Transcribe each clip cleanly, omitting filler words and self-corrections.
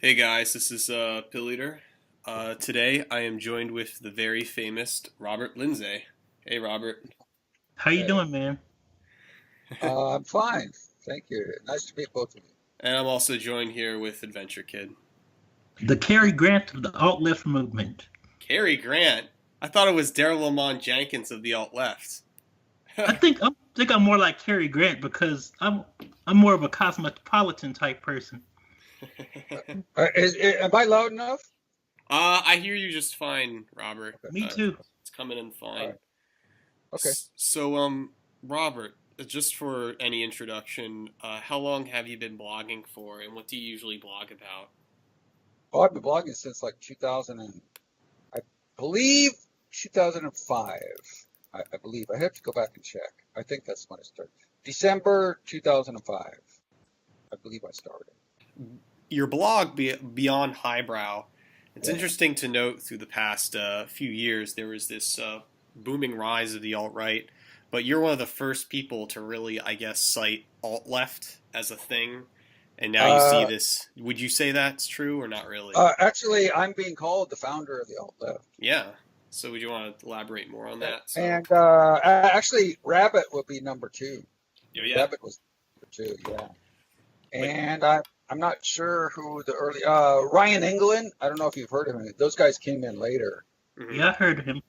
Hey guys, this is Pilleater. Today I am joined with the very famous Robert Lindsay. Hey Robert. How you Hey, doing, man? I'm fine. Thank you. Nice to meet both of you. And I'm also joined here with Adventure Kid. The Cary Grant of the alt left movement. Cary Grant. I thought it was Daryl Lamont Jenkins of the alt left. I think I'm more like Cary Grant because I'm more of a cosmopolitan type person. Am I loud enough? I hear you just fine, Robert. Okay. Me too. It's coming in All fine. right. Okay. Robert, just for any introduction, how long have you been blogging for, and what do you usually blog about? Well, I've been blogging since like 2000 and I believe 2005. I believe. I have to go back and check. I think that's when it started. December 2005. I believe I started. Your blog Beyond Highbrow. It's Yeah. interesting to note through the past few years there was this booming rise of the alt right, but you're one of the first people to really, I guess, cite alt left as a thing, and now you see Uh, this. Would you say that's true or not really? Actually, I'm being called the founder of the alt left. Yeah. So would you want to elaborate more on that? So, And actually, Rabbit would be number two. yeah, yeah. Rabbit was number two. Yeah. Like, And I'm not sure who the early Ryan England. I don't know if you've heard of him. Those guys came in later. mhm. Yeah, I heard of him.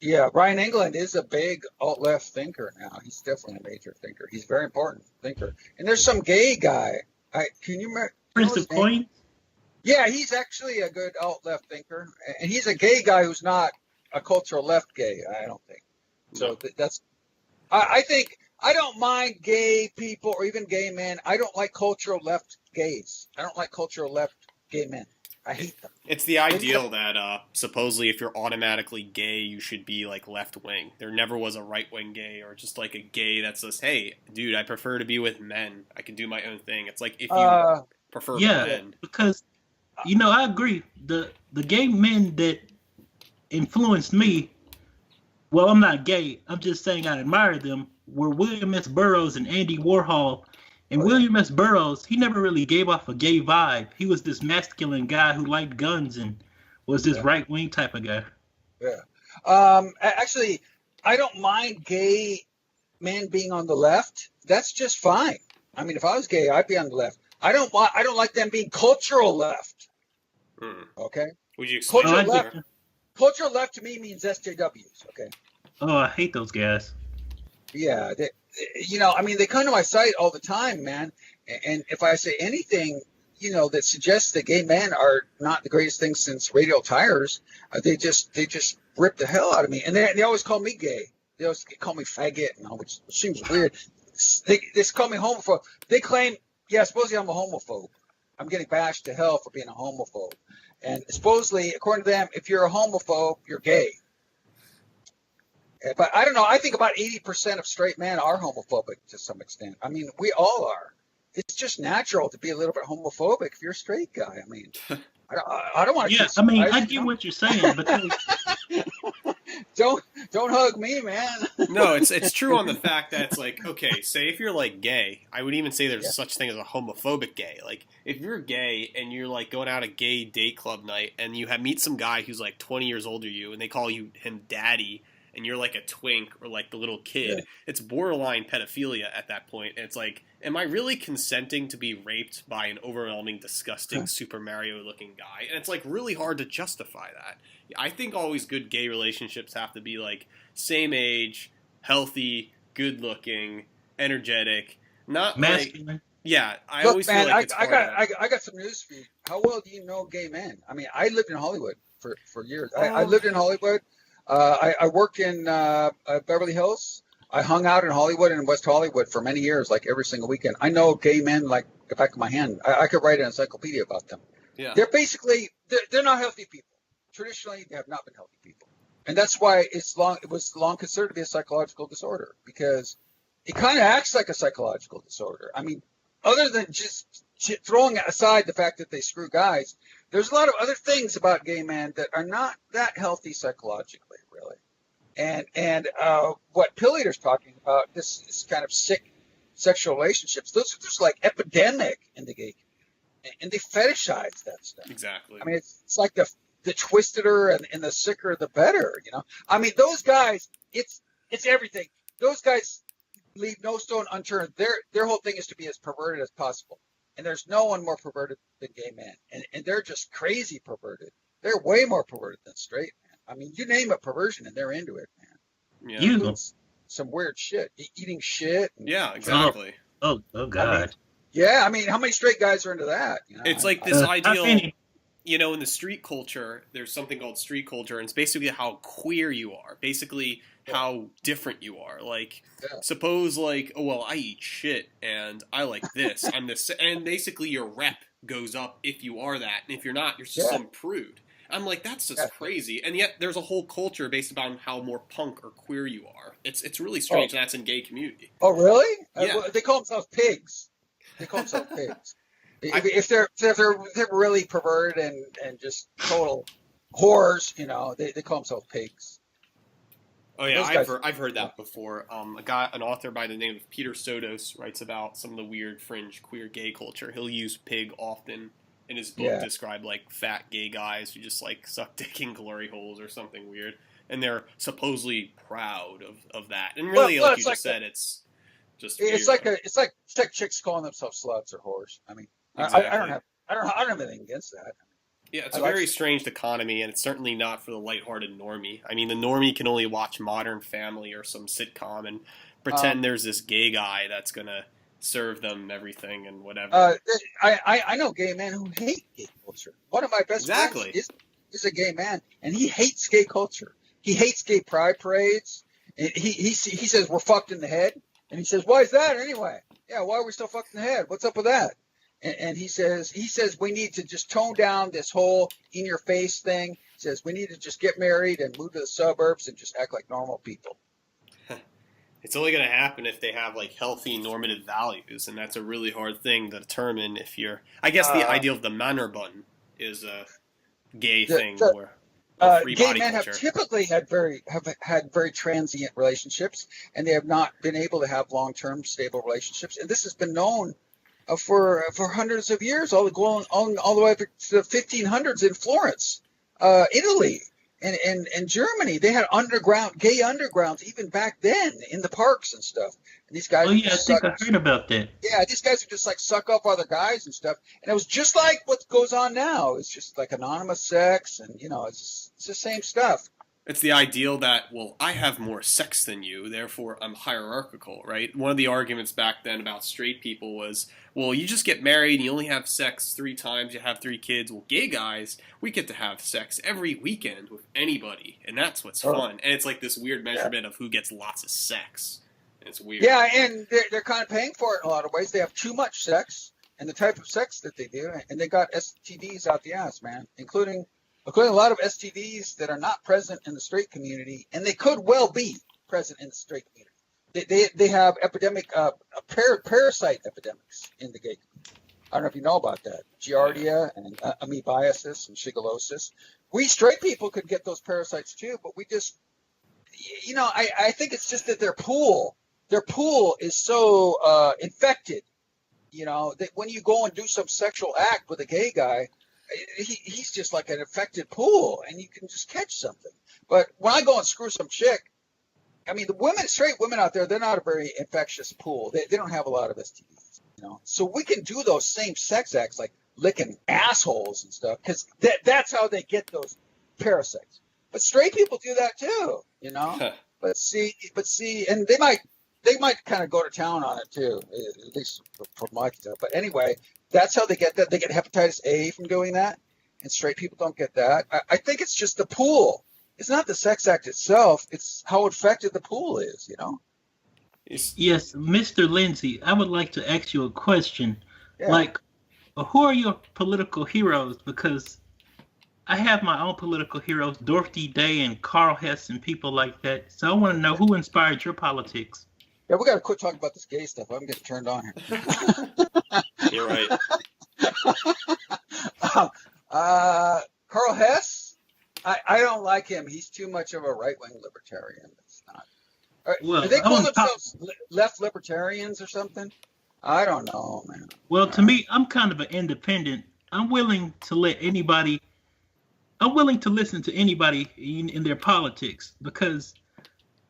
Yeah, Ryan England is a big alt left thinker now. He's definitely a major thinker. He's a very important thinker. And there's some gay guy. Can you remember, you know Prince of his name? Coin. Yeah, he's actually a good alt left thinker, and he's a gay guy who's not a cultural left gay. I don't think so. No. That's I think I don't mind gay people or even gay men. I don't like cultural left gays. I don't like cultural left gay men. I hate them. It's the They need a, ideal that supposedly if you're automatically gay, you should be like left wing. There never was a right wing gay or just like a gay that says, "Hey, dude, I prefer to be with men. I can do my own thing." It's like if you uh, prefer Yeah, yeah, men. because I agree. The gay men that influenced me. Well, I'm not gay. I'm just saying I admire them. Were William S. Burroughs and Andy Warhol. And oh yeah, William S. Burroughs, he never really gave off a gay vibe. He was this masculine guy who liked guns and was this yeah, right wing type of guy. yeah. Actually, I don't mind gay men being on the left. That's just fine. I mean, if I was gay, I'd be on the left. I don't like them being cultural left. Hmm. Okay, Would you Oh, explain I cultural that get left. more? you. Cultural left to me means SJWs. Okay. Oh, I hate those guys. Yeah, I mean, they come to my site all the time, man. And if I say anything, that suggests that gay men are not the greatest thing since radial tires, they just rip the hell out of me. And they always call me gay. They always call me faggot, which seems weird. They call me homophobe. They claim, yeah, supposedly I'm a homophobe. I'm getting bashed to hell for being a homophobe. And supposedly, according to them, if you're a homophobe, you're gay. But I don't know. I think about 80% of straight men are homophobic to some extent. I mean, we all are. It's just natural to be a little bit homophobic if you're a straight guy. I mean, I don't want to Yeah, I mean, criticize I get what you're saying, but don't hug me, man. No, it's true on the fact that it's like, okay, say if you're like gay, I would even say there's Yeah, such thing as a homophobic gay. Like if you're gay and you're like going out a gay date club night and you have meet some guy who's like 20 years older than you and they call you him daddy and you're like a twink or like the little yeah, kid, it's borderline pedophilia at that point. And it's like, am I really consenting to be raped by an overwhelming, disgusting Super Mario looking guy? And it's like really hard to justify that. I think always good gay relationships have to be like same age, healthy, good looking, energetic. Not like, masculine. yeah, I Look, always feel man, like it's I hard got to. I got some news for you. How well do you know gay men? I mean, I lived in Hollywood for years. I Um, lived in Hollywood. I worked in Beverly Hills. I hung out in Hollywood and West Hollywood for many years, like every single weekend. I know gay men like the back of my hand. I could write an encyclopedia about them. yeah. They're not healthy people. Traditionally, they have not been healthy people, and that's why it was long considered to be a psychological disorder because it kind of acts like a psychological disorder. I mean, other than just throwing aside the fact that they screw guys, there's a lot of other things about gay men that are not that healthy psychologically, really. And what Pilleater's talking about, this kind of sick sexual relationships, those are just like epidemic in the gay community. and they fetishize that stuff. Exactly. I mean, it's like the twisteder and the sicker the better. I mean, those guys, it's everything. Those guys leave no stone unturned. Their whole thing is to be as perverted as possible. And there's no one more perverted than gay men. And they're just crazy perverted. They're way more perverted than straight, man. I mean, you name it perversion and they're into it, man. Yeah. Some weird shit. Eating shit. Yeah, exactly. Oh God. I mean, yeah, I mean, how many straight guys are into that? It's like this ideal, in the street culture, there's something called street culture, and it's basically how queer you are, basically how different you are. Like, suppose, like, oh, well, I eat shit, and I like this, I'm this, and basically your rep goes up if you are that, and if you're not, you're just some prude. I'm like, that's just crazy, and yet there's a whole culture based upon how more punk or queer you are. It's really strange, and that's in gay community. Oh, really? Yeah. They call themselves pigs. If they're really perverted and just total whores, they call themselves pigs. Oh yeah, I've heard that before. An author by the name of Peter Sotos writes about some of the weird fringe queer gay culture. He'll use pig often in his book to describe like fat gay guys who just like suck dick in glory holes or something weird, and they're supposedly proud of that. And really, like you just said, it's just it's weird. it's like chicks calling themselves sluts or whores. I mean, exactly. I don't have anything against that. Yeah, it's a very strange dichotomy, and it's certainly not for the lighthearted normie. I mean, the normie can only watch Modern Family or some sitcom and pretend there's this gay guy that's gonna serve them everything and whatever. I know gay men who hate gay culture. One of my best friends is a gay man, and he hates gay culture. He hates gay pride parades. He says we're fucked in the head, and he says, why is that anyway? Yeah, why are we still fucked in the head? What's up with that? And he says we need to just tone down this whole in your face thing. He says we need to just get married and move to the suburbs and just act like normal people. It's only going to happen if they have like healthy normative values, and that's a really hard thing to determine. If you're, I guess the idea of the Männerbund is a gay thing or free gay body men culture. have typically had very transient relationships, and they have not been able to have long-term stable relationships. And this has been known for hundreds of years, all the way up to the 1500s in Florence, Italy. And Germany, they had gay undergrounds even back then in the parks and stuff. And these guys, I think I heard about that. Yeah, these guys would just like suck up other guys and stuff. And it was just like what goes on now. It's just like anonymous sex, and it's the same stuff. It's the ideal that, well, I have more sex than you, therefore I'm hierarchical, right? One of the arguments back then about straight people was, well, you just get married and you only have sex 3 times, you have 3 kids. Well, gay guys, we get to have sex every weekend with anybody, and that's what's fun. And it's like this weird measurement of who gets lots of sex. And it's weird. Yeah, and they're kind of paying for it in a lot of ways. They have too much sex, and the type of sex that they do, and they got STDs out the ass, man, including a lot of STDs that are not present in the straight community, and they could well be present in the straight community. They have parasite epidemics in the gay community. I don't know if you know about that. Giardia and amoebiasis and shigellosis. We straight people could get those parasites too, but we just, I think it's just that their pool is so infected, that when you go and do some sexual act with a gay guy, he's just like an infected pool, and you can just catch something. But when I go and screw some chick, I mean, the straight women out there, they're not a very infectious pool. They don't have a lot of STDs, So we can do those same sex acts, like licking assholes and stuff, because that's how they get those parasites. But straight people do that too, But see, and they might kind of go to town on it too, at least for my stuff. But anyway, that's how they get that. They get hepatitis A from doing that, and straight people don't get that. I think it's just the pool. It's not the sex act itself. It's how infected the pool is, Yes, Mr. Lindsay, I would like to ask you a question. Yeah. Like, who are your political heroes? Because I have my own political heroes, Dorothy Day and Carl Hess and people like that. So I want to know who inspired your politics. Yeah, we got to quit talking about this gay stuff. I'm getting turned on here. You're right. Carl Hess, I don't like him. He's too much of a right-wing libertarian. It's not. Are they call themselves left libertarians or something? I don't know, man. Well, to me, I'm kind of an independent. I'm willing to let anybody. I'm willing to listen to anybody in their politics because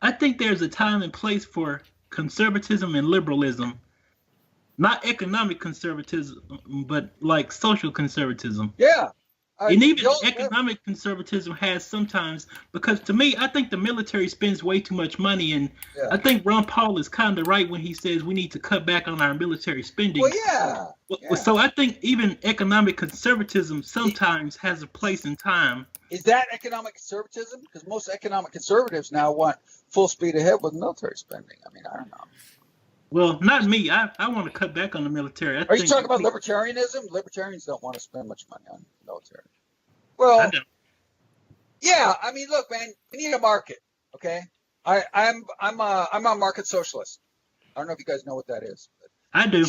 I think there's a time and place for conservatism and liberalism. Not economic conservatism, but like social conservatism. Yeah. And even economic conservatism has sometimes, because to me, I think the military spends way too much money, and I think Ron Paul is kind of right when he says we need to cut back on our military spending. Well, yeah. So I think even economic conservatism sometimes has a place in time. Is that economic conservatism? Because most economic conservatives now want full speed ahead with military spending. I mean, I don't know. Well, not me. I want to cut back on the military. Are you talking about libertarianism? Libertarians don't want to spend much money on the military. Well, yeah. I mean, look, man, we need a market. Okay, I'm a market socialist. I don't know if you guys know what that is. I do.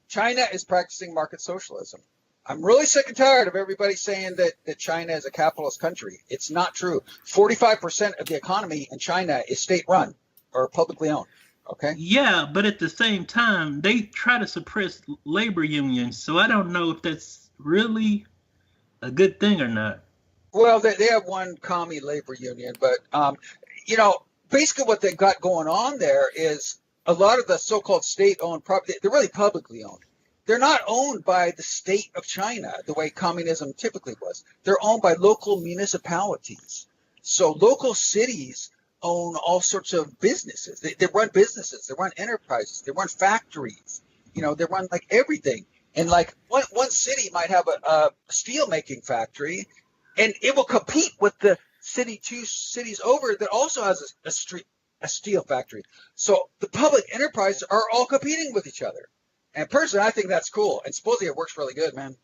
China is practicing market socialism. I'm really sick and tired of everybody saying that China is a capitalist country. It's not true. 45% of the economy in China is state-run or publicly owned. Okay. Yeah, but at the same time, they try to suppress labor unions. So I don't know if that's really a good thing or not. Well, they have one commie labor union, but basically what they've got going on there is a lot of the so-called state-owned property. They're really publicly owned. They're not owned by the state of China the way communism typically was. They're owned by local municipalities. So local cities own all sorts of businesses. They run businesses. They run enterprises. They run factories. They run like everything. And like one city might have a steel making factory, and it will compete with the two cities over that also has a steel factory. So the public enterprises are all competing with each other. And personally, I think that's cool. And supposedly it works really good, man.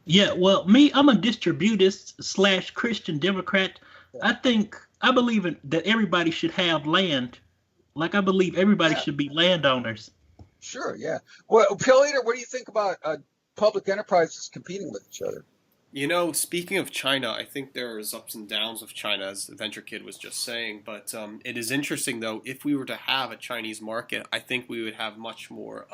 Yeah, well, I'm a distributist / Christian Democrat. Yeah. I believe that everybody should have land. Like I believe everybody should be landowners. Sure, yeah. Well, Pilleater, what do you think about public enterprises competing with each other? Speaking of China, I think there's ups and downs of China, as the Venture Kid was just saying. But it is interesting, though, if we were to have a Chinese market, I think we would have much more,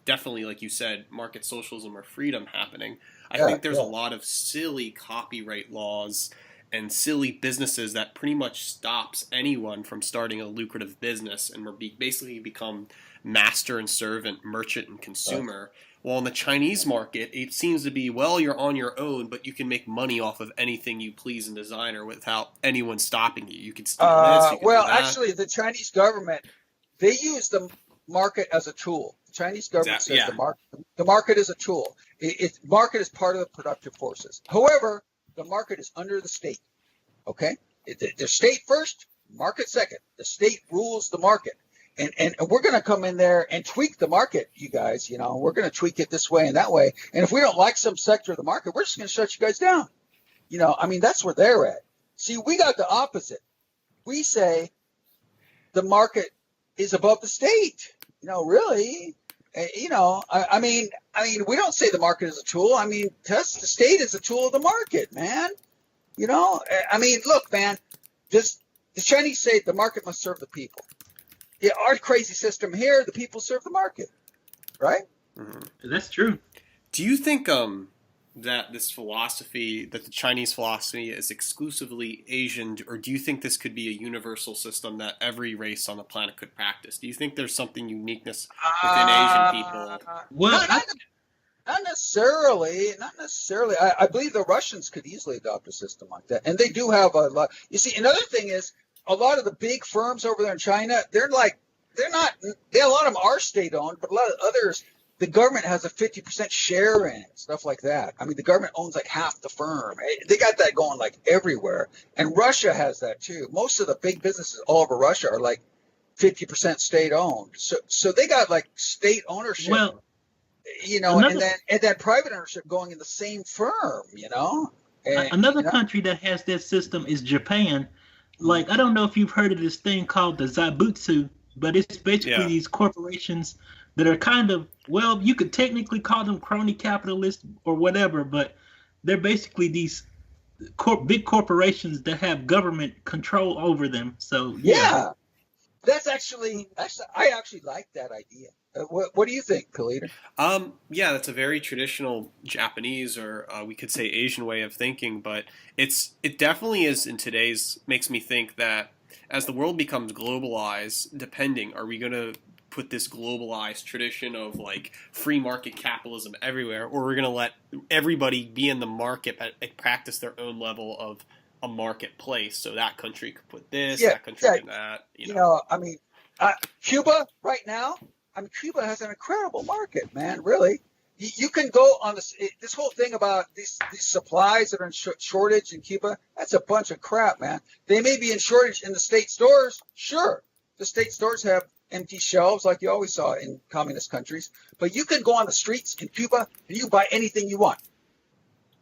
definitely, like you said, market socialism or freedom happening. I think there's a lot of silly copyright laws and silly businesses that pretty much stops anyone from starting a lucrative business, and we're basically become master and servant, merchant and consumer. Right. Well, in the Chinese market, it seems to be, you're on your own, but you can make money off of anything you please and desire without anyone stopping you. You can steal this, you can do that. Actually, the Chinese government, they use the market as a tool. The Chinese government says the market is a tool. Market is part of the productive forces. However, the market is under the state, okay? The state first, market second. The state rules the market. And we're going to come in there and tweak the market, you guys. We're going to tweak it this way and that way. And if we don't like some sector of the market, we're just going to shut you guys down. That's where they're at. See, we got the opposite. We say the market is above the state. Really. I mean, we don't say the market is a tool. I mean, the state is a tool of the market, man. Look, man, the Chinese say the market must serve the people. Yeah, our crazy system here, the people serve the market, right? Mm-hmm. That's true. Do you think that the Chinese philosophy is exclusively Asian, or do you think this could be a universal system that every race on the planet could practice? Do you think there's something uniqueness within Asian people? Well, not necessarily. Not necessarily. I believe the Russians could easily adopt a system like that, and they do have a lot. You see, another thing is a lot of the big firms over there in China. A lot of them are state owned, but a lot of others, the government has a 50% share in it, stuff like that. I mean, the government owns like half the firm. They got that going like everywhere. And Russia has that too. Most of the big businesses all over Russia are like 50% state owned. So they got like state ownership, well, and then private ownership going in the same firm, Another country that has that system is Japan. Like, I don't know if you've heard of this thing called the Zaibutsu, but it's basically these corporations that are kind of, you could technically call them crony capitalists or whatever, but they're basically these big corporations that have government control over them. So yeah. I actually like that idea. What do you think, Pilleater? Yeah, that's a very traditional Japanese, or we could say Asian way of thinking, but it definitely is in today's, makes me think that as the world becomes globalized, depending, are we going to put this globalized tradition of like free market capitalism everywhere, or we're going to let everybody be in the market but practice their own level of a marketplace? So that country could put this, Yeah, that country yeah. could that, You know, I mean, Cuba right now. I mean, Cuba has an incredible market, man. Really, you can go on this whole thing about these supplies that are in shortage in Cuba. That's a bunch of crap, man. They may be in shortage in the state stores. Sure, the state stores have empty shelves like you always saw in communist countries. But you can go on the streets in Cuba and you can buy anything you want.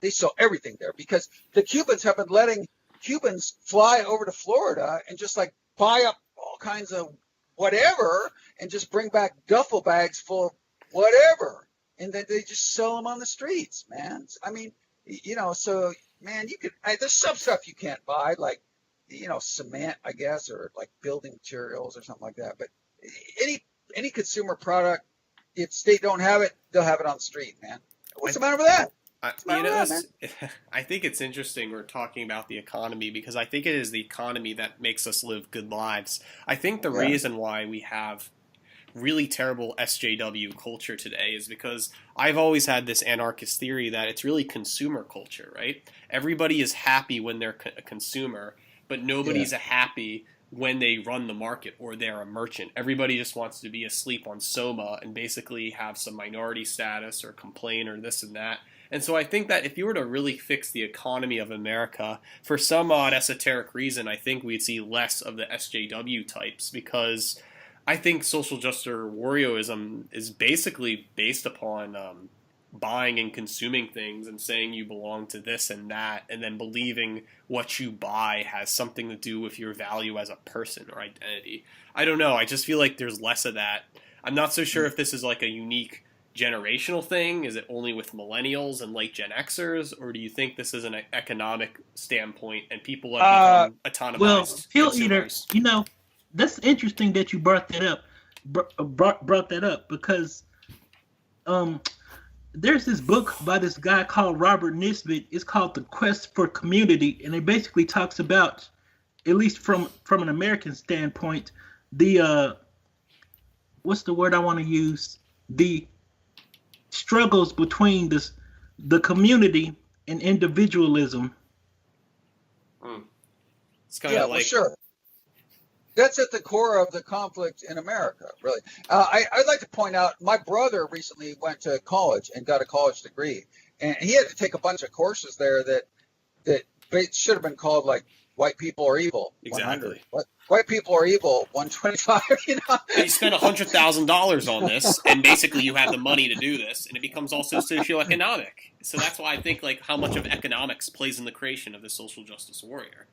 They sell everything there because the Cubans have been letting Cubans fly over to Florida and just like buy up all kinds of whatever and just bring back duffel bags full of whatever. And then they just sell them on the streets, man. I mean, you know, so, man, there's some stuff you can't buy, like, you know, cement, I guess, or like building materials or something like that. But any consumer product, if they don't have it, they'll have it on the street, man. What's the matter with that? I think it's interesting we're talking about the economy because I think it is the economy that makes us live good lives. I think the reason why we have really terrible SJW culture today is because I've always had this anarchist theory that it's really consumer culture, right? Everybody is happy when they're a consumer, but nobody's happy when they run the market or they're a merchant. Everybody just wants to be asleep on Soma and basically have some minority status or complain or this and that. And so I think that if you were to really fix the economy of America, for some odd esoteric reason, I think we'd see less of the SJW types because I think social justice or warriorism is basically based upon buying and consuming things and saying you belong to this and that, and then believing what you buy has something to do with your value as a person or identity. I don't know. I just feel like there's less of that. I'm not so sure if this is like a unique generational thing. Is it only with millennials and late Gen Xers, or do you think this is an economic standpoint and people have become autonomized? Well, Pilleater, you know, that's interesting that you brought that up. Brought that up because there's this book by this guy called Robert Nisbet. It's called The Quest for Community, and it basically talks about, at least from an American standpoint, the what's the word I want to use? The struggles between the community and individualism. It's kind of like, well, sure. That's at the core of the conflict in America, really. I'd like to point out, my brother recently went to college and got a college degree, and he had to take a bunch of courses there that should have been called like White People Are Evil. Exactly. White People Are Evil 125. You know, you spend $100,000 on this, and basically you have the money to do this, and it becomes also socioeconomic. So that's why I think like how much of economics plays in the creation of the social justice warrior.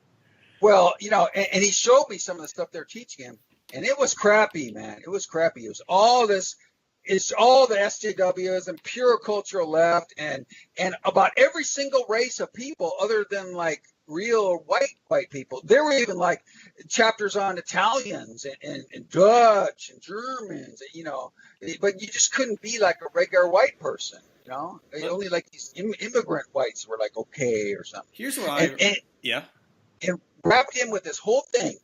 Well, you know, and he showed me some of the stuff they're teaching him, and it was crappy, man. It was crappy. It was all this. It's all the SJWs and pure cultural left, and about every single race of people other than like real white people. There were even like chapters on Italians and Dutch and Germans, you know, but you just couldn't be like a regular white person, you know. Only like these immigrant whites were like okay or something. Here's what and wrapped in with this whole thing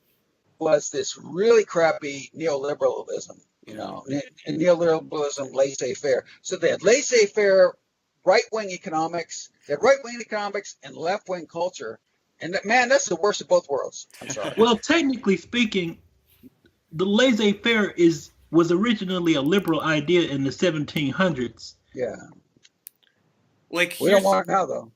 was this really crappy neoliberalism, you know, and neoliberalism laissez-faire. So they had laissez-faire right-wing economics, they had right-wing economics and left-wing culture. And man, that's the worst of both worlds. I'm sorry. Well, technically speaking, the laissez-faire was originally a liberal idea in the 1700s. Yeah. Like we don't want it now, though.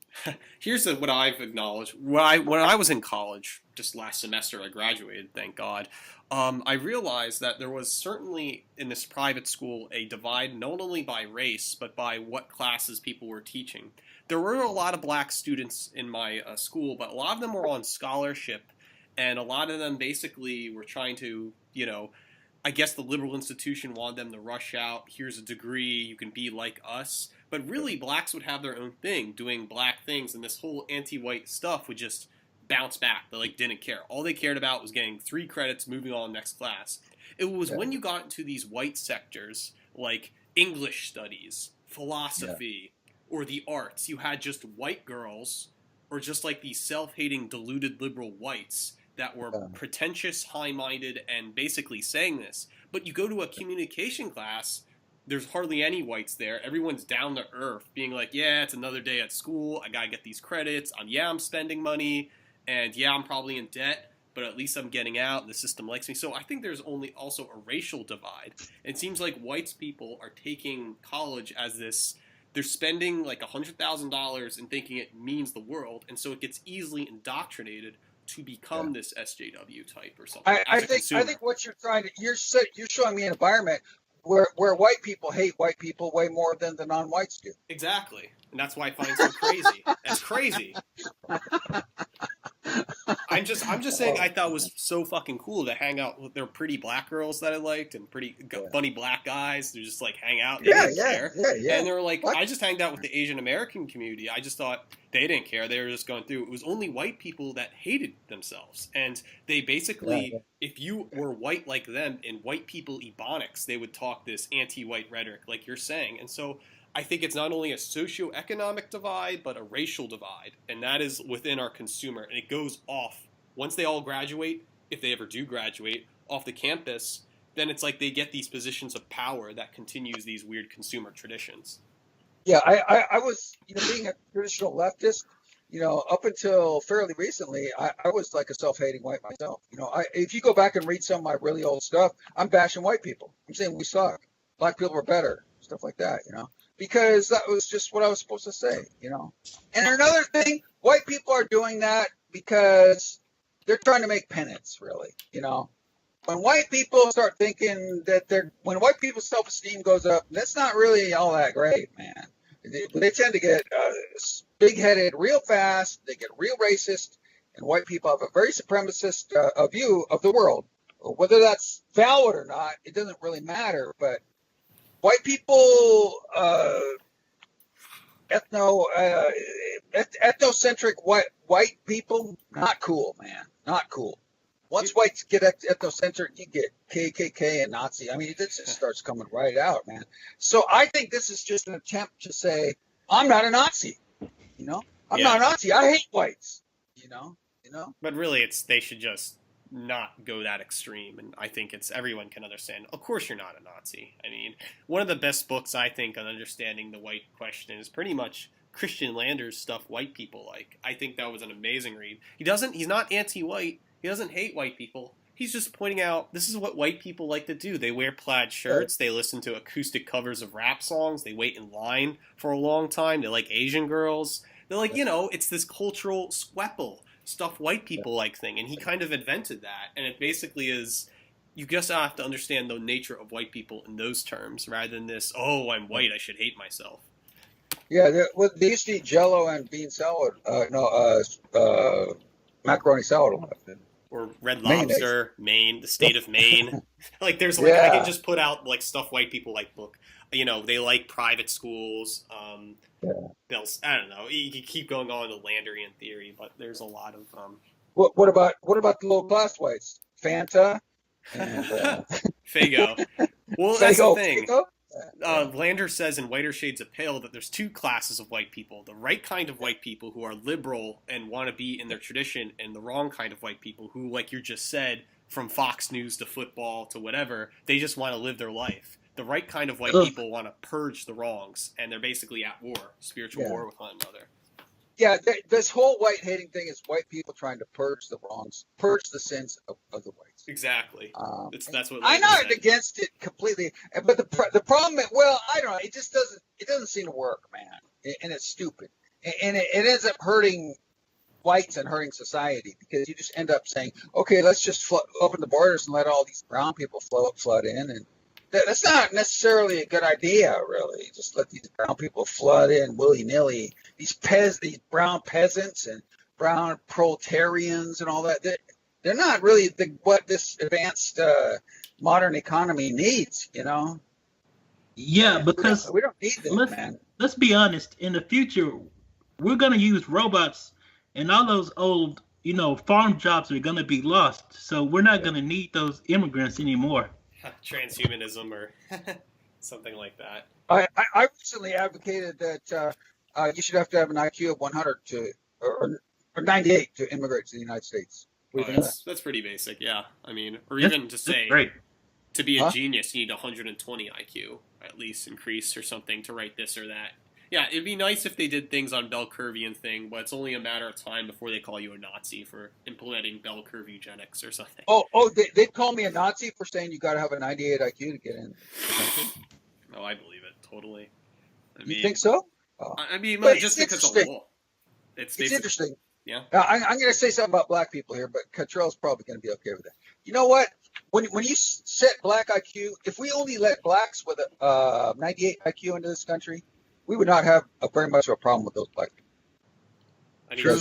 Here's what I've acknowledged. When I was in college, just last semester, I graduated, thank God. I realized that there was certainly in this private school a divide not only by race, but by what classes people were teaching. There were a lot of black students in my school, but a lot of them were on scholarship, and a lot of them basically were trying to, you know, I guess the liberal institution wanted them to rush out. Here's a degree, you can be like us. But really, blacks would have their own thing, doing black things, and this whole anti-white stuff would just bounce back. They like didn't care. All they cared about was getting 3 credits, moving on next class. It was when you got into these white sectors like English studies, philosophy, or the arts. You had just white girls, or just like these self-hating, deluded liberal whites that were pretentious, high-minded, and basically saying this. But you go to a communication class, there's hardly any whites there. Everyone's down to earth, being like, yeah, it's another day at school. I gotta get these credits. I'm spending money, and yeah, I'm probably in debt, but at least I'm getting out. The system likes me. So I think there's only also a racial divide. It seems like white people are taking college as this. They're spending like $100,000 and thinking it means the world, and so it gets easily indoctrinated to become this SJW type or something. I think what you're trying to you're showing me an environment where white people hate white people way more than the non-whites do. Exactly, and that's why I find it so crazy. That's crazy. I'm just saying I thought it was so fucking cool to hang out with their pretty black girls that I liked and pretty funny black guys. They just like hang out. They didn't care. And they were like, I just hanged out with the Asian American community. I just thought they didn't care. They were just going through. It was only white people that hated themselves. And they basically, if you were white like them in white people ebonics, they would talk this anti-white rhetoric like you're saying. And so I think it's not only a socioeconomic divide, but a racial divide. And that is within our consumer. And it goes off. Once they all graduate, if they ever do graduate, off the campus, then it's like they get these positions of power that continues these weird consumer traditions. Yeah, I was, being a traditional leftist, up until fairly recently, I was like a self-hating white myself. If you go back and read some of my really old stuff, I'm bashing white people. I'm saying we suck. Black people are better, stuff like that, because that was just what I was supposed to say, And another thing, white people are doing that because they're trying to make penance, really, When white people start thinking that when white people's self-esteem goes up, that's not really all that great, man. They tend to get big-headed real fast. They get real racist, and white people have a very supremacist view of the world. Whether that's valid or not, it doesn't really matter. But white people, ethnocentric white people, not cool, man, not cool. Once whites get ethnocentric, you get KKK and Nazi. I mean, it just starts coming right out, man. So I think this is just an attempt to say, I'm not a Nazi, I'm not a Nazi. I hate whites, But really, they should just not go that extreme. And I think everyone can understand. Of course, you're not a Nazi. I mean, one of the best books I think on understanding the white question is pretty much Christian Lander's stuff. White people like. I think that was an amazing read. He's not anti-white. He doesn't hate white people. He's just pointing out this is what white people like to do. They wear plaid shirts. They listen to acoustic covers of rap songs. They wait in line for a long time. They like Asian girls. They're like, it's this cultural squepple stuff white people like thing. And he kind of invented that. And it basically is, you just have to understand the nature of white people in those terms rather than this, oh, I'm white, I should hate myself. Yeah, they used to eat Jell-O and bean salad. Macaroni salad a lot. Or Red Lobster, Maine, the state of Maine. Like, there's like, I can just put out like stuff white people like book. They like private schools. They'll, I don't know. You can keep going on the Landerian theory, but there's a lot of. What about the low class whites? Fanta and Fago. Well, that's the thing. Lander says in Whiter Shades of Pale that there's two classes of white people. The right kind of white people who are liberal and want to be in their tradition, and the wrong kind of white people who, like you just said, from Fox News to football to whatever, they just want to live their life. The right kind of white people want to purge the wrongs, and they're basically at war, spiritual war with one another. Yeah, this whole white hating thing is white people trying to purge the wrongs, purge the sins of the whites. Exactly. That's what I'm not against it completely, but the problem, I don't know. It just doesn't seem to work, man, and it's stupid, and it ends up hurting whites and hurting society because you just end up saying, okay, let's just open the borders and let all these brown people flood in, and that's not necessarily a good idea, really. Just let these brown people flood in willy-nilly. These brown peasants and brown proletarians and all that, they're not really what this advanced modern economy needs, Yeah, because we don't need them, man. Let's be honest. In the future, we're going to use robots, and all those old, farm jobs are going to be lost. So we're not going to need those immigrants anymore. Transhumanism or something like that. I recently advocated that you should have to have an IQ of 100 or 98 to immigrate to the United States. What do you think of that? That's pretty basic, yeah. I mean, or That's- even to say Great. to be a Huh? genius, you need 120 IQ at least increase or something to write this or that. Yeah, it'd be nice if they did things on bell curvian thing, but it's only a matter of time before they call you a Nazi for implementing bell curve eugenics or something. They'd call me a Nazi for saying you got to have a 98 IQ to get in. Oh, I believe it totally. I You think so? I mean, But just it's because of interesting. law. It's Interesting. Yeah. I'm going to say something about black people here, but Cottrell's probably going to be okay with that. You know what? When you set black IQ, if we only let blacks with a 98 IQ into this country, we would not have very much of a problem with those black people. I mean, True.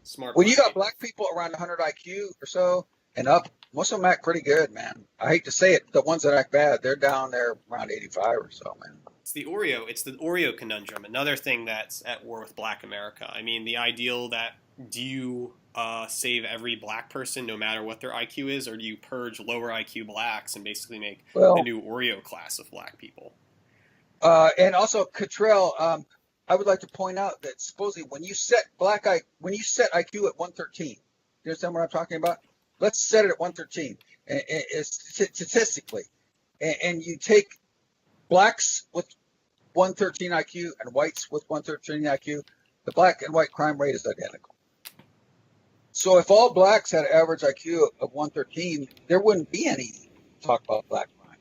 smart. When you got people. black people around 100 IQ or so and up, most of them act pretty good, man. I hate to say it, the ones that act bad, they're down there around 85 or so, man. It's the Oreo conundrum. Another thing that's at war with Black America. I mean, the ideal that do you save every black person no matter what their IQ is, or do you purge lower IQ blacks and basically make the new Oreo class of black people? And also, Cottrell, I would like to point out that supposedly when you set IQ at 113, you understand what I'm talking about? Let's set it at 113, statistically, and you take blacks with 113 IQ and whites with 113 IQ, the black and white crime rate is identical. So if all blacks had an average IQ of 113, there wouldn't be any talk about black crime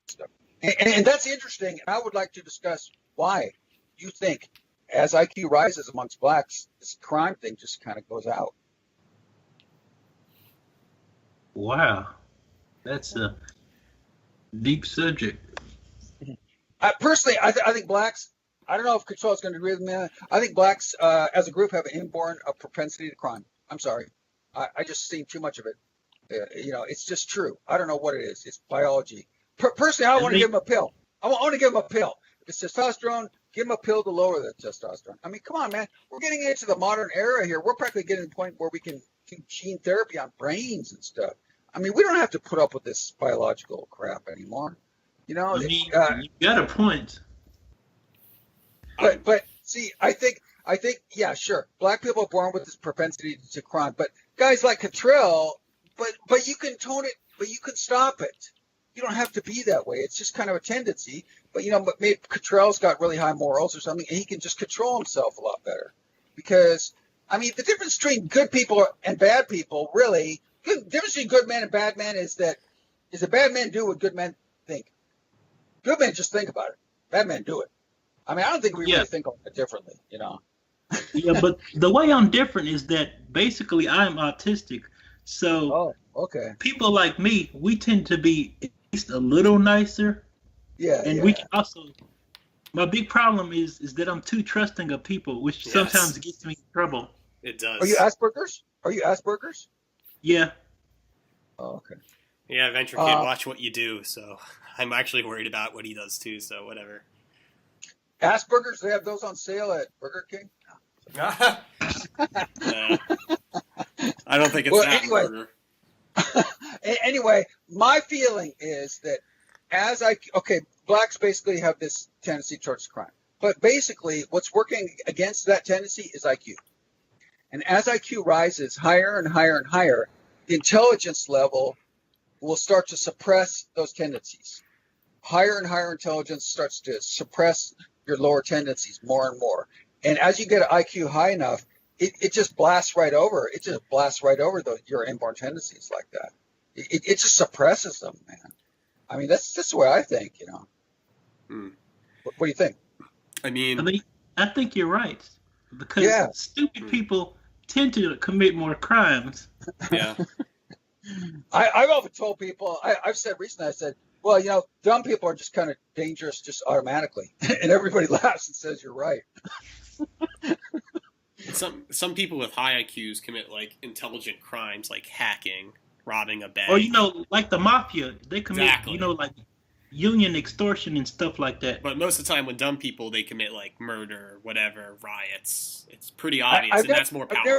stuff. And that's interesting. And I would like to discuss why you think as IQ rises amongst blacks, this crime thing just kind of goes out. Wow. That's a deep subject. Personally, I think blacks, I don't know if Cottrell is going to agree with me. I think blacks as a group have an inborn propensity to crime. I'm sorry. I just seen too much of it. It's just true. I don't know what it is. It's biology. Personally, I want to give him a pill. I want to give him a pill. If it's testosterone, give him a pill to lower the testosterone. I mean, come on, man. We're getting into the modern era here. We're practically getting to the point where we can do gene therapy on brains and stuff. I mean, we don't have to put up with this biological crap anymore. You know, You got a point. but see, I think, yeah, sure. Black people are born with this propensity to crime, but guys like Cottrell, but you can tone it, but you can stop it. You don't have to be that way. It's just kind of a tendency. But but maybe Cottrell's got really high morals or something, and he can just control himself a lot better. Because I mean, the difference between good people and bad people, really, the difference between good men and bad men is that a bad man do what good men think. Good men just think about it. Bad men do it. I mean, I don't think we really think of it differently, Yeah, but the way I'm different is that basically I'm autistic. So people like me, we tend to be at least a little nicer. Yeah. And we can also, my big problem is that I'm too trusting of people, which sometimes gets me in trouble. It does. Are you Asperger's? Yeah. Oh, okay. Yeah, Venture Kid, watch what you do. So I'm actually worried about what he does too. So whatever. Asperger's, they have those on sale at Burger King. I don't think it's burger. Anyway, my feeling is that blacks basically have this tendency towards crime. But basically, what's working against that tendency is IQ. And as IQ rises higher and higher and higher, the intelligence level will start to suppress those tendencies. Higher and higher intelligence starts to suppress your lower tendencies more and more. And as you get an IQ high enough, it just blasts right over. It just blasts right over your inborn tendencies like that. It just suppresses them, man. I mean, that's the way I think, What do you think? I mean, I think you're right. Because stupid people tend to commit more crimes. Yeah. I've often told people, I've said recently, I said, well, dumb people are just kind of dangerous just automatically. And everybody laughs and says, you're right. Some people with high IQs commit like intelligent crimes like hacking, robbing a bank. Or, like the mafia, they commit, like union extortion and stuff like that. But most of the time when dumb people, they commit like murder, whatever, riots. It's pretty obvious, that's more powerful.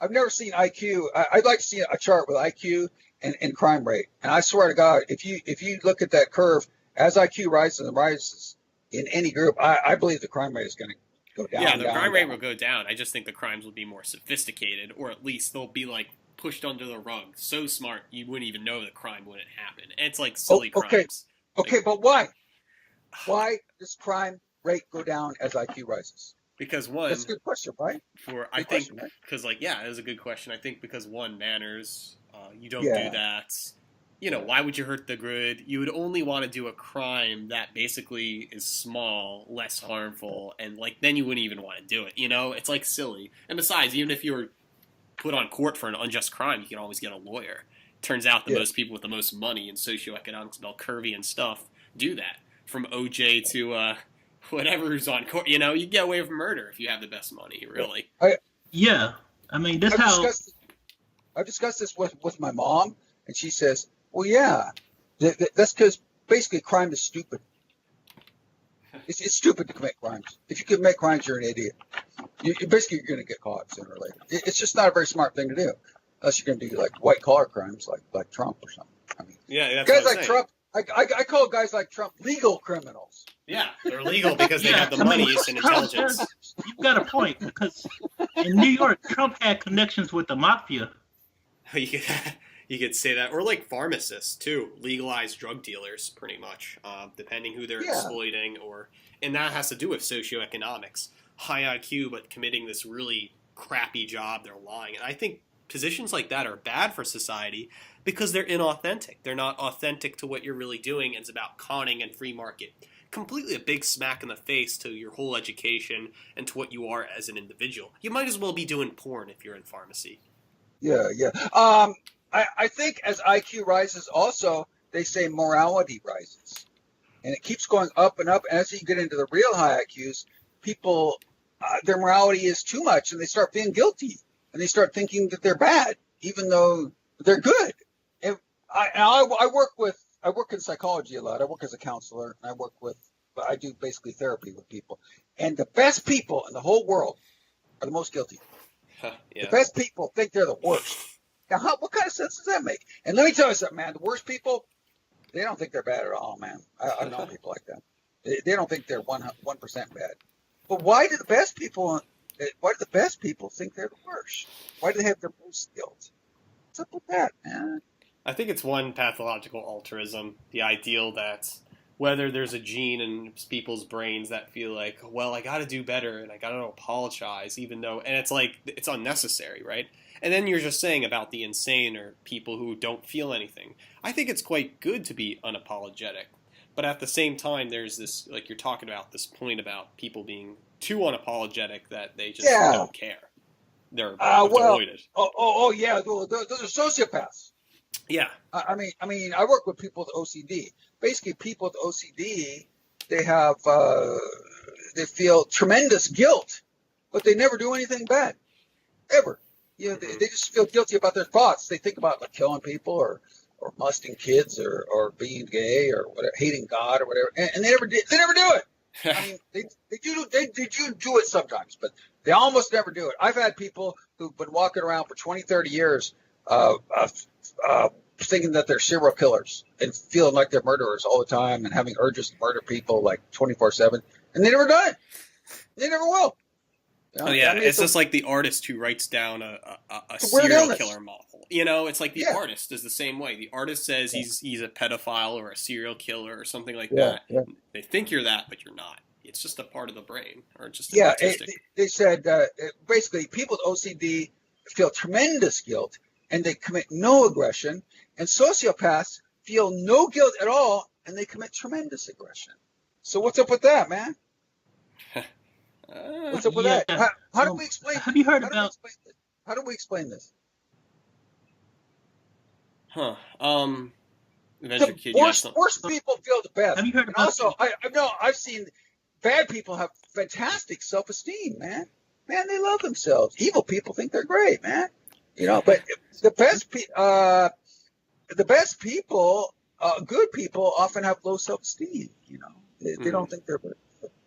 I've never seen IQ. I'd like to see a chart with IQ and crime rate. And I swear to God, if you look at that curve as IQ rises in any group, I believe the crime rate is going to go down. Yeah, the down, crime rate down. will go down. I just think the crimes will be more sophisticated, or at least they'll be like pushed under the rug. So smart you wouldn't even know the crime wouldn't happen. And it's like silly crimes. Okay, Like, but why? Why does crime rate go down as IQ rises? because one, That's a good question, right? I Good think, question, right? because like, yeah, it was a good question. I think because one, manners, you don't Yeah. do that. You know, why would you hurt the good? You would only want to do a crime that basically is small, less harmful, and like then you wouldn't even want to do it. You know, it's like silly. And besides, even if you were put on court for an unjust crime, you can always get a lawyer. Turns out the Yeah. most people with the most money and socioeconomics, Bell Curvy and stuff, do that. From OJ to whatever who's on court, you know, you get away from murder if you have the best money, really. Yeah, I mean that's I've how. discussed this with my mom, and she says, "Well, yeah, that's because basically crime is stupid. It's stupid to commit crimes. If you commit crimes, you're an idiot. You're going to get caught sooner or later. It's just not a very smart thing to do, unless you're going to do like white collar crimes, like Trump or something. I mean, Yeah, that's guys what I'm like saying. Trump, I call guys like Trump legal criminals. Yeah, they're legal because they Yeah, have the I mean, money and Trump intelligence. does- You've got a point because in New York, Trump had connections with the mafia. You could say that, or like pharmacists too, legalized drug dealers, pretty much, depending who they're Yeah. exploiting, and that has to do with socioeconomics. High IQ, but committing this really crappy job, they're lying, and I think positions like that are bad for society because they're inauthentic. They're not authentic to what you're really doing, and it's about conning and free market. Completely a big smack in the face to your whole education and to what you are as an individual. You might as well be doing porn if you're in pharmacy. Yeah. I think as IQ rises, also they say morality rises, and it keeps going up and up. As you get into the real high IQs, people their morality is too much, and they start feeling guilty, and they start thinking that they're bad, even though they're good. And I work in psychology a lot. I work as a counselor, and I do basically therapy with people. And the best people in the whole world are the most guilty. Yeah. The best people think they're the worst. Now, what kind of sense does that make? And let me tell you something, man. The worst people, they don't think they're bad at all, man. I've known people like that. They don't think they're 1% bad. But why do the best people think they're the worst? Why do they have their most guilt? What's up with that, man? I think it's one pathological altruism, the ideal that whether there's a gene in people's brains that feel like, well, I got to do better and I got to apologize, even though, and it's like, it's unnecessary, right? And then you're just saying about the insane or people who don't feel anything. I think it's quite good to be unapologetic. But at the same time, there's this, like you're talking about, this point about people being too unapologetic that they just don't care. They're avoided. Yeah, those are sociopaths. Yeah. I mean, I work with people with OCD. Basically, people with OCD, they have, they feel tremendous guilt, but they never do anything bad, ever. You know, they just feel guilty about their thoughts. They think about like killing people or molesting kids or being gay or whatever, hating God or whatever, and they never do it. I mean, they do it sometimes, but they almost never do it. I've had people who've been walking around for 20, 30 years thinking that they're serial killers and feeling like they're murderers all the time and having urges to murder people like 24/7, and they never done it. They never will. You know? Oh, yeah, I mean, it's just like the artist who writes down a serial killer model. You know, it's like the artist is the same way. The artist says he's a pedophile or a serial killer or something like that. Yeah. They think you're that, but you're not. It's just a part of the brain or just they said basically people with OCD feel tremendous guilt and they commit no aggression, and sociopaths feel no guilt at all and they commit tremendous aggression. So what's up with that, man? What's up with that? How do we explain? Have you heard about? How do we explain this? Huh. Venture Kid. Worst people feel the best. Have you heard about? Also, I've seen bad people have fantastic self-esteem, man. Man, they love themselves. Evil people think they're great, man. You know, but the best people, good people, often have low self-esteem. You know, they don't think they're good.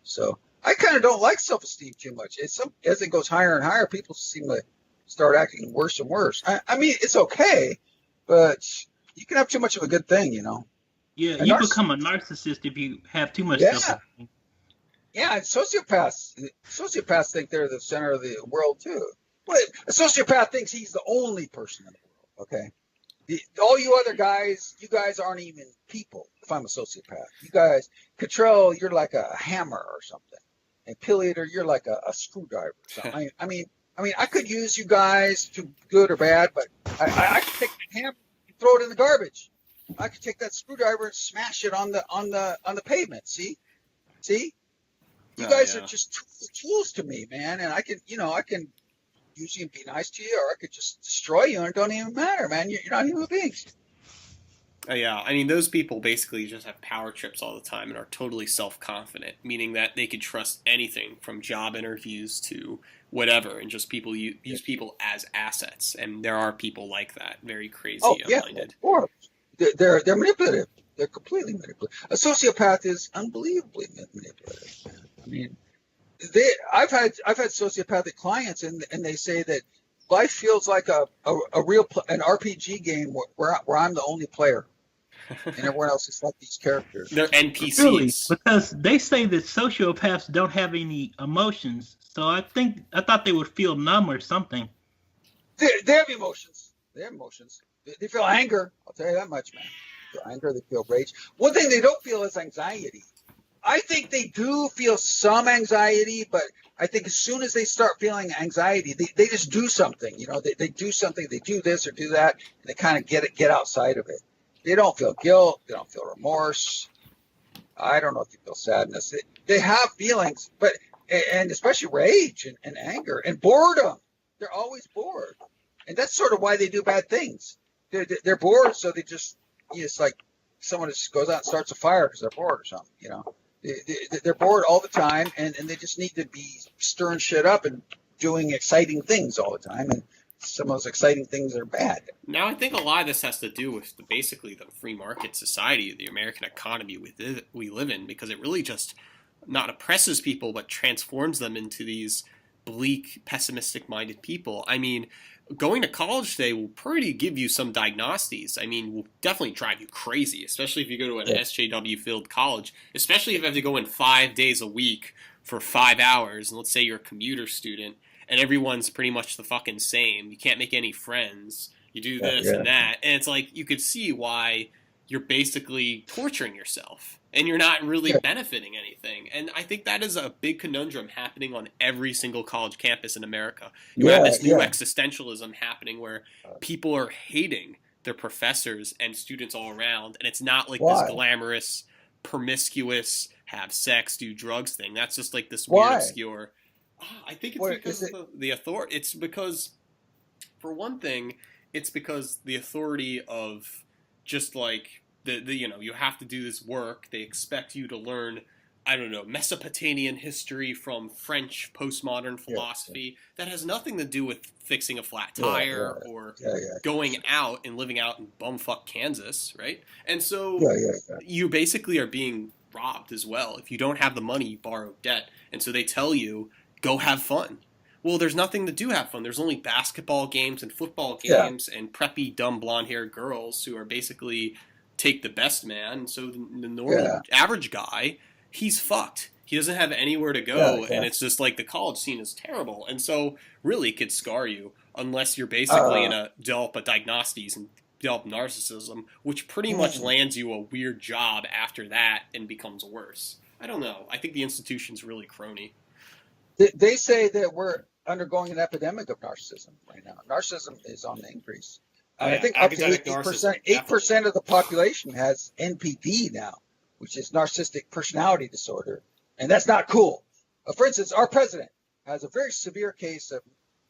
So I kind of don't like self-esteem too much. As it goes higher and higher, people seem to start acting worse and worse. I mean, it's okay, but you can have too much of a good thing, you know. Yeah, A you narciss- become a narcissist if you have too much Yeah. stuff. Yeah, and sociopaths think they're the center of the world too. But a sociopath thinks he's the only person in the world. Okay, all you other guys, you guys aren't even people. If I'm a sociopath, you guys, Cottrell, you're like a hammer or something, and Pilleater, you're like a screwdriver or something. I could use you guys to good or bad, but I could take the hammer and throw it in the garbage. I could take that screwdriver and smash it on the pavement. See. You guys are just tools to me, man, and I can use you and be nice to you, or I could just destroy you, and it don't even matter, man. You're not human beings. Yeah, I mean, those people basically just have power trips all the time and are totally self-confident, meaning that they could trust anything from job interviews to whatever, and just people use people as assets. And there are people like that, very crazy, minded. Or they're manipulative. They're completely manipulative. A sociopath is unbelievably manipulative. I mean, I've had sociopathic clients, and they say that life feels like an RPG game where I'm the only player, and everyone else is like these characters. They're NPCs. Really, because they say that sociopaths don't have any emotions. So I thought they would feel numb or something. They have emotions. They feel anger. I'll tell you that much, man. They feel anger. They feel rage. One thing they don't feel is anxiety. I think they do feel some anxiety, but I think as soon as they start feeling anxiety, they just do something. They do something. They do this or do that, and they kind of get outside of it. They don't feel guilt. They don't feel remorse. I don't know if they feel sadness. They have feelings, and especially rage and anger and boredom. They're always bored, and that's sort of why they do bad things. They're bored, so it's like someone just goes out and starts a fire because they're bored or something. They're bored all the time, and they just need to be stirring shit up and doing exciting things all the time. And some of those exciting things are bad. Now, I think a lot of this has to do with basically the free market society, the American economy we live in, because it really just not oppresses people, but transforms them into these bleak, pessimistic-minded people. I mean, going to college today will pretty give you some diagnoses. I mean, will definitely drive you crazy, especially if you go to an SJW-filled college, especially if you have to go in 5 days a week for 5 hours, and let's say you're a commuter student, and everyone's pretty much the fucking same. You can't make any friends. You do this and that, and it's like you could see why you're basically torturing yourself, and you're not really benefiting anything. And I think that is a big conundrum happening on every single college campus in America. You have this new existentialism happening where people are hating their professors and students all around, and it's not like this glamorous, promiscuous, have sex, do drugs thing. That's just like this weird, obscure. I think it's because of the authority. It's because, for one thing, it's because the authority of just like you have to do this work. They expect you to learn, I don't know, Mesopotamian history from French postmodern philosophy that has nothing to do with fixing a flat tire or going out and living out in bumfuck Kansas, right? And so you basically are being robbed as well. If you don't have the money, you borrow debt. And so they tell you, go have fun. Well, there's nothing to do have fun. There's only basketball games and football games and preppy, dumb, blonde-haired girls who are basically take the best man. So the normal, average guy, he's fucked. He doesn't have anywhere to go, and it's just like the college scene is terrible. And so really it could scar you unless you're basically in a develop a diagnoses and develop narcissism, which pretty much lands you a weird job after that and becomes worse. I don't know. I think the institution's really crony. They say that we're undergoing an epidemic of narcissism right now. Narcissism is on the increase. I think up to 8% of the population has NPD now, which is narcissistic personality disorder, and that's not cool. For instance, our president has a very severe case of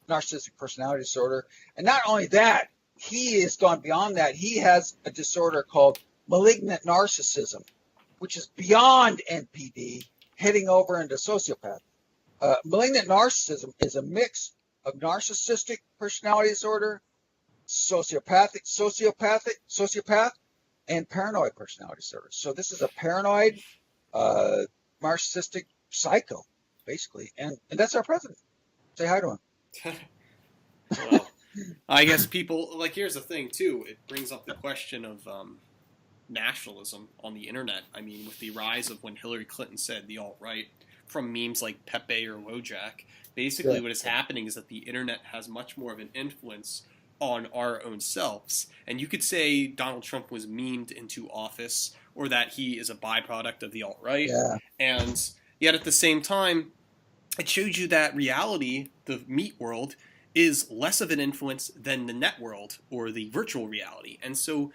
narcissistic personality disorder, and not only that, he has gone beyond that. He has a disorder called malignant narcissism, which is beyond NPD, heading over into sociopath. Malignant narcissism is a mix of narcissistic personality disorder, sociopath, and paranoid personality disorder. So this is a paranoid, narcissistic psycho, basically, and that's our president. Say hi to him. Well, I guess people, like, here's the thing too. It brings up the question of nationalism on the internet. I mean, with the rise of when Hillary Clinton said the alt-right, from memes like Pepe or Wojak, basically what is happening is that the internet has much more of an influence on our own selves. And you could say Donald Trump was memed into office, or that he is a byproduct of the alt-right. Yeah. And yet at the same time, it showed you that reality, the meat world, is less of an influence than the net world or the virtual reality. And so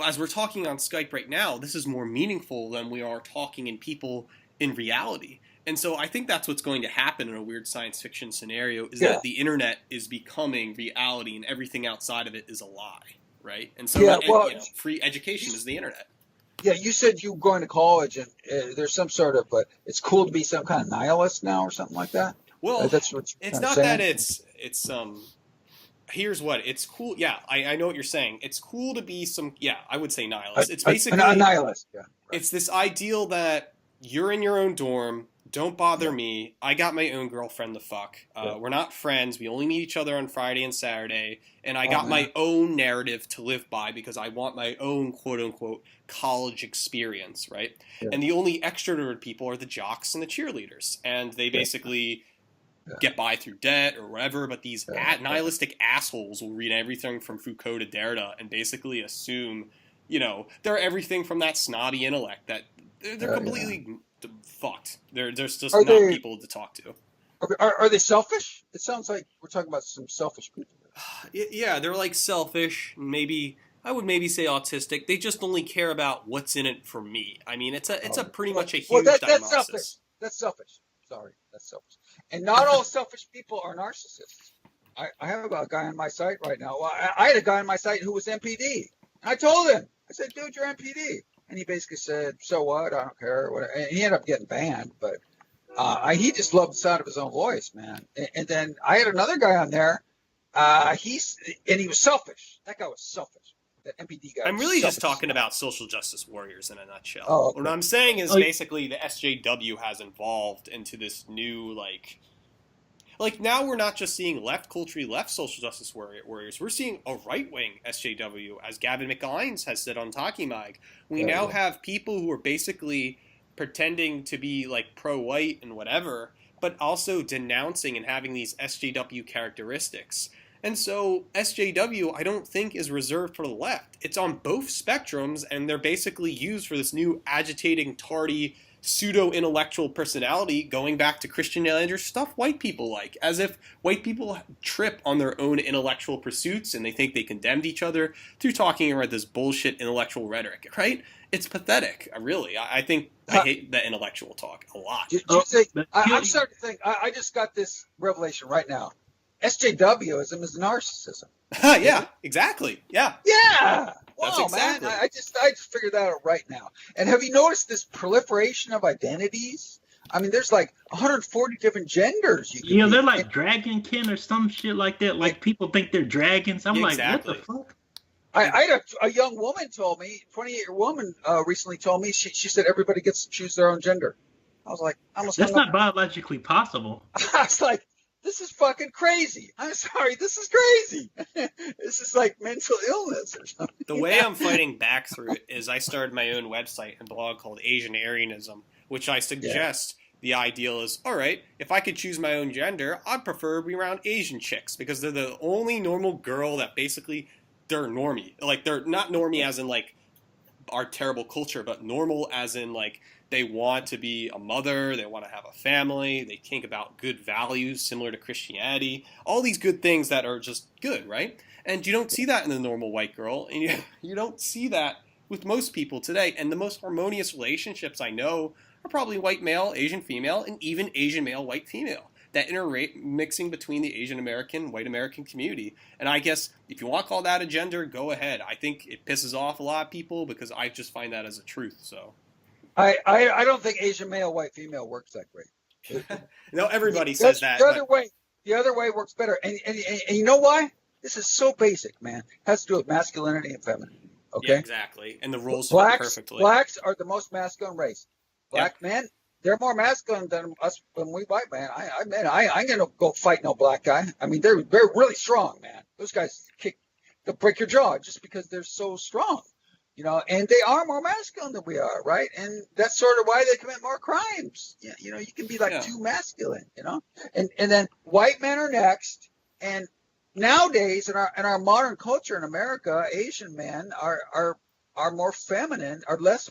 as we're talking on Skype right now, this is more meaningful than we are talking in people in reality. And so I think that's what's going to happen in a weird science fiction scenario, is that the internet is becoming reality and everything outside of it is a lie, right? And so free education is the internet. Yeah, you said you were going to college, and there's some sort of, but it's cool to be some kind of nihilist now or something like that? Well, that's what it's not saying? That it's here's what, it's cool. Yeah, I know what you're saying. It's cool to be I would say nihilist. It's basically a nihilist. Yeah, right. It's this ideal that you're in your own dorm, don't bother me, I got my own girlfriend to fuck. We're not friends, we only meet each other on Friday and Saturday, and I got my own narrative to live by because I want my own quote-unquote college experience, right? Yeah. And the only extroverted people are the jocks and the cheerleaders, and they basically get by through debt or whatever, but these nihilistic assholes will read everything from Foucault to Derrida and basically assume, they're everything from that snobby intellect that they're completely fucked. They're just not people to talk to. Are they selfish? It sounds like we're talking about some selfish people. Yeah, they're like selfish. I would maybe say autistic. They just only care about what's in it for me. I mean, it's a pretty much a huge that's diagnosis. Selfish. That's selfish. Sorry, that's selfish. And not all selfish people are narcissists. I have a guy on my site right now. Well, I had a guy on my site who was MPD. I told him, I said, dude, you're MPD. And he basically said, so what? I don't care. Whatever. And he ended up getting banned, but he just loved the sound of his own voice, man. And then I had another guy on there. He was selfish. That guy was selfish. That MPD guy. I'm really just talking about social justice warriors in a nutshell. Oh, okay. What I'm saying is basically the SJW has evolved into this new, like now we're not just seeing culturally left social justice warriors. We're seeing a right-wing SJW, as Gavin McInes has said on Talking Mag. We now have people who are basically pretending to be like pro-white and whatever, but also denouncing and having these SJW characteristics. And so SJW, I don't think, is reserved for the left. It's on both spectrums, and they're basically used for this new agitating, tardy, pseudo-intellectual personality going back to Christian Anderson stuff white people like, as if white people trip on their own intellectual pursuits and they think they condemned each other through talking about this bullshit intellectual rhetoric, right? It's pathetic, really. I think I hate that intellectual talk a lot. I'm starting to think, I just got this revelation right now. SJWism is narcissism. Yeah, exactly. Yeah. Yeah. Wow, That's exactly. Man. I just figured that out right now. And have you noticed this proliferation of identities? I mean, there's like 140 different genders. They're like dragonkin or some shit like that. Like people think they're dragons. I'm like, what the fuck? I had a young woman told me, 28-year woman recently told me, she said everybody gets to choose their own gender. I was like, that's not biologically possible. I was like, this is fucking crazy. I'm sorry, this is crazy. This is like mental illness or something. The way I'm fighting back through it is I started my own website and blog called Asian Aryanism, which I suggest the ideal is, all right, if I could choose my own gender, I'd prefer to be around Asian chicks because they're the only normal girl that basically they're normie. Like, they're not normie as in like our terrible culture, but normal as in like they want to be a mother, they want to have a family, they think about good values similar to Christianity, all these good things that are just good, right? And you don't see that in the normal white girl, and you don't see that with most people today. And the most harmonious relationships I know are probably white male, Asian female, and even Asian male, white female. That intermixing between the Asian American, white American community. And I guess if you want to call that a gender, go ahead. I think it pisses off a lot of people because I just find that as a truth, so... I don't think Asian male, white female works that great. No, everybody says that. The other way works better. And you know why? This is so basic, man. It has to do with masculinity and femininity. Okay? Yeah, exactly. And the rules fit perfectly. Blacks are the most masculine race. Black men, they're more masculine than us when we white man. I'm gonna go fight no black guy. I mean, they're really strong, man. Those guys they'll break your jaw just because they're so strong. and they are more masculine than we are, right? And that's sort of why they commit more crimes. You can be like too masculine, and then white men are next. And nowadays in our modern culture in America, Asian men are more feminine, are less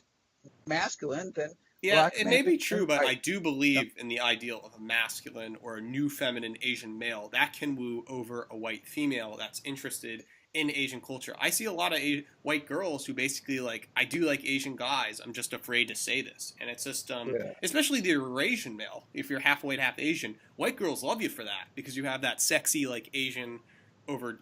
masculine than black it men. may be true, but I do believe in the ideal of a masculine or a new feminine Asian male that can woo over a white female that's interested in Asian culture. I see a lot of white girls who basically I do like Asian guys. I'm just afraid to say this. And it's just, especially the Eurasian male, if you're half white, half Asian, white girls love you for that because you have that sexy, Asian over,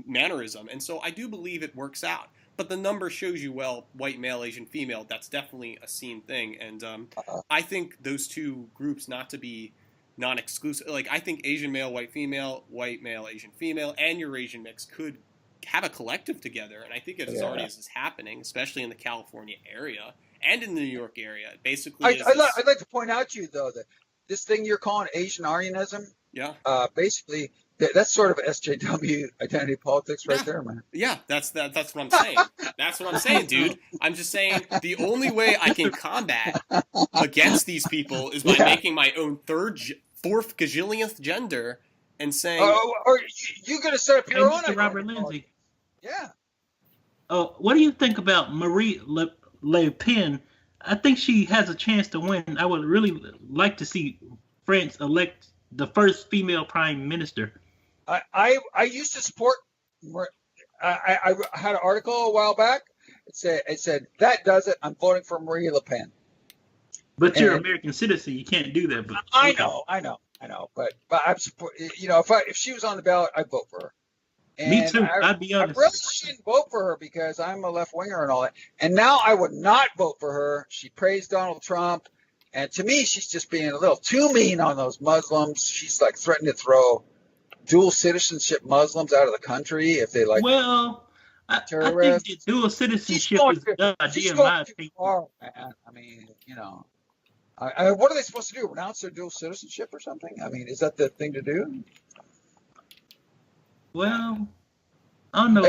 mannerism. And so I do believe it works out. But the number shows you, white male, Asian female, that's definitely a seen thing. And I think those two groups not to be non-exclusive. I think Asian male, white male, Asian female, and Eurasian mix could have a collective together, and I think it already is happening, especially in the California area and in the New York area. Basically, I'd like to point out to you though that this thing you're calling Asian Aryanism, basically that's sort of SJW identity politics right there, man. Yeah, that's what I'm saying. That's what I'm saying, dude. I'm just saying the only way I can combat against these people is by making my own fourth gazillionth gender and saying, or you're going to set up your own. Robert Lindsay. Yeah. What do you think about Marie Le Pen? I think she has a chance to win. I would really like to see France elect the first female prime minister. I used to support. I had an article a while back. It said that does it. I'm voting for Marie Le Pen. But you're an American citizen. You can't do that. But I know. But I'm support. If she was on the ballot, I'd vote for her. And me too. I'd be honest. I really shouldn't vote for her because I'm a left winger and all that. And now I would not vote for her. She praised Donald Trump, and to me, she's just being a little too mean on those Muslims. She's threatening to throw dual citizenship Muslims out of the country if they Well, I think the dual citizenship is a good idea in my opinion. Man. I mean, what are they supposed to do? Renounce their dual citizenship or something? I mean, is that the thing to do? Well, I don't know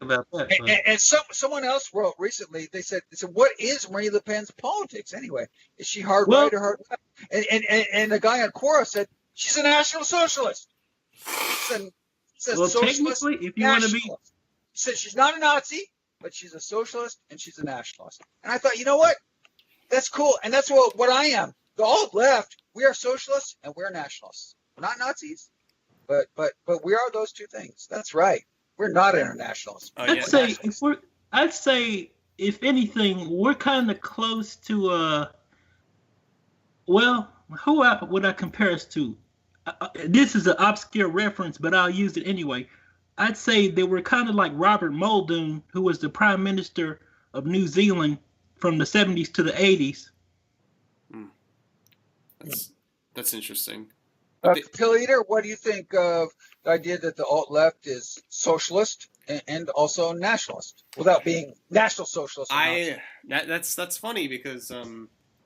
about that. And someone else wrote recently. They said, "What is Marie Le Pen's politics anyway? Is she hard right or hard left?" And the guy on Quora said she's a National Socialist. Technically, if you want to be, he said she's not a Nazi, but she's a socialist and she's a nationalist. And I thought, you know what? That's cool, and that's what I am. The alt left, we are socialists and we're nationalists. We're not Nazis, but we are those two things. That's right. We're not internationalists. I'd say if anything, we're kind of close to who would I compare us to? This is an obscure reference, but I'll use it anyway. I'd say they were kind of like Robert Muldoon, who was the Prime Minister of New Zealand from the 70s to the 80s. That's interesting. Pilleater, what do you think of the idea that the alt-left is socialist and also nationalist, without being national socialist? That's funny because